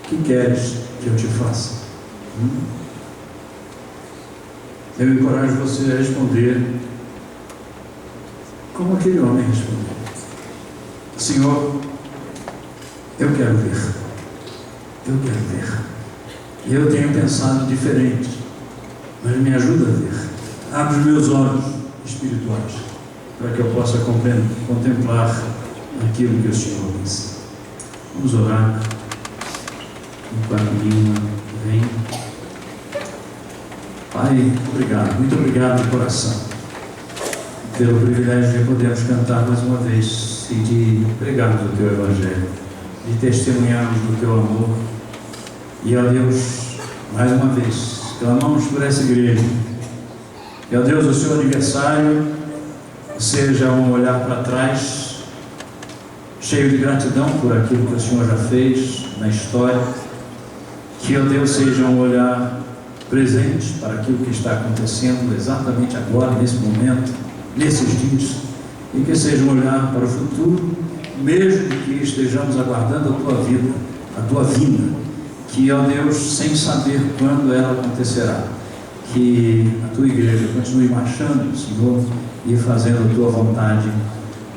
O que queres que eu te faça? Eu encorajo você a responder como aquele homem respondeu: Senhor, eu quero ver. Eu quero ver. Eu tenho pensado diferente, mas me ajuda a ver. Abre os meus olhos espirituais para que eu possa contemplar aquilo que o Senhor disse. Vamos orar. Enquanto o Lima vem. Pai, obrigado, muito obrigado de coração pelo privilégio de podermos cantar mais uma vez e de pregarmos o Teu Evangelho, de testemunharmos do Teu amor. E, ó Deus, mais uma vez, clamamos por essa igreja. E, ó Deus, o seu aniversário seja um olhar para trás, cheio de gratidão por aquilo que o Senhor já fez na história. Que, ó Deus, seja um olhar presente para aquilo que está acontecendo exatamente agora, nesse momento, nesses dias, e que seja um olhar para o futuro, mesmo que estejamos aguardando a Tua vida, a Tua vinda, que, ó Deus, sem saber quando ela acontecerá, que a Tua igreja continue marchando, Senhor, e fazendo a Tua vontade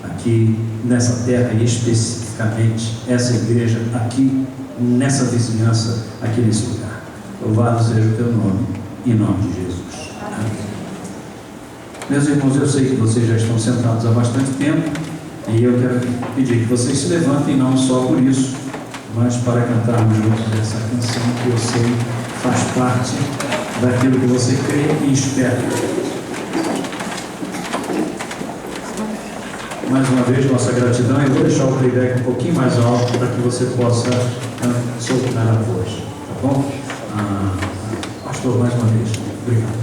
aqui nessa terra, e especificamente essa igreja aqui, nessa vizinhança, aqui nesse lugar. Louvado seja o Teu nome, em nome de Jesus. Amém. Meus irmãos, eu sei que vocês já estão sentados há bastante tempo, e eu quero pedir que vocês se levantem, não só por isso, mas para cantarmos juntos essa canção que eu sei faz parte daquilo que você crê e espera. mais uma vez nossa gratidão. Eu vou deixar o playback um pouquinho mais alto para que você possa soltar a voz, tá bom? Pastor, mais uma vez,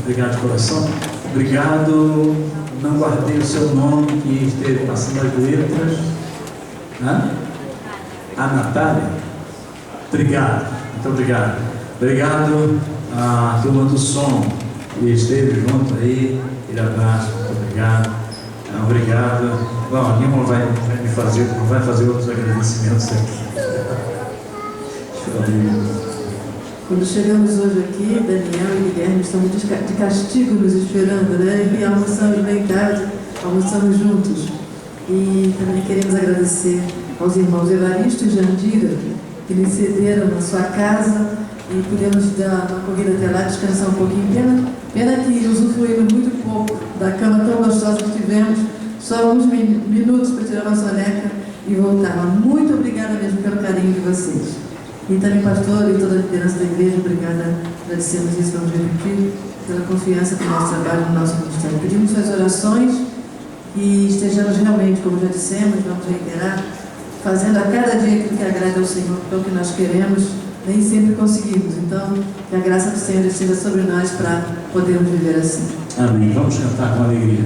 obrigado de coração. Obrigado, não guardei o seu nome que esteve passando as letras. A Natália, obrigado, muito obrigado. Obrigado à turma do som que esteve junto aí, aquele abraço, muito obrigado. Obrigado. Bom, a Nilma vai fazer outros agradecimentos aqui. Quando chegamos hoje aqui, Daniel e Guilherme estão de castigo nos esperando, né? E almoçamos lá em casa, almoçamos juntos. E também queremos agradecer aos irmãos Evaristo e Jandira, que nos cederam na sua casa e pudemos dar uma corrida até lá, descansar um pouquinho. Pena que usufruímos muito pouco da cama tão gostosa que tivemos, só uns minutos para tirar uma soneca e voltar. Muito obrigada mesmo pelo carinho de vocês. E também, pastor, e toda a liderança da igreja, obrigada, agradecemos isso, vamos repetir, pela confiança do nosso trabalho no nosso ministério. Pedimos suas orações e estejamos realmente, como já dissemos, vamos reiterar, fazendo a cada dia aquilo que agrada ao Senhor, que é o que nós queremos, nem sempre conseguimos. Então, que a graça do Senhor esteja sobre nós para podermos viver assim. Amém. Vamos cantar com alegria.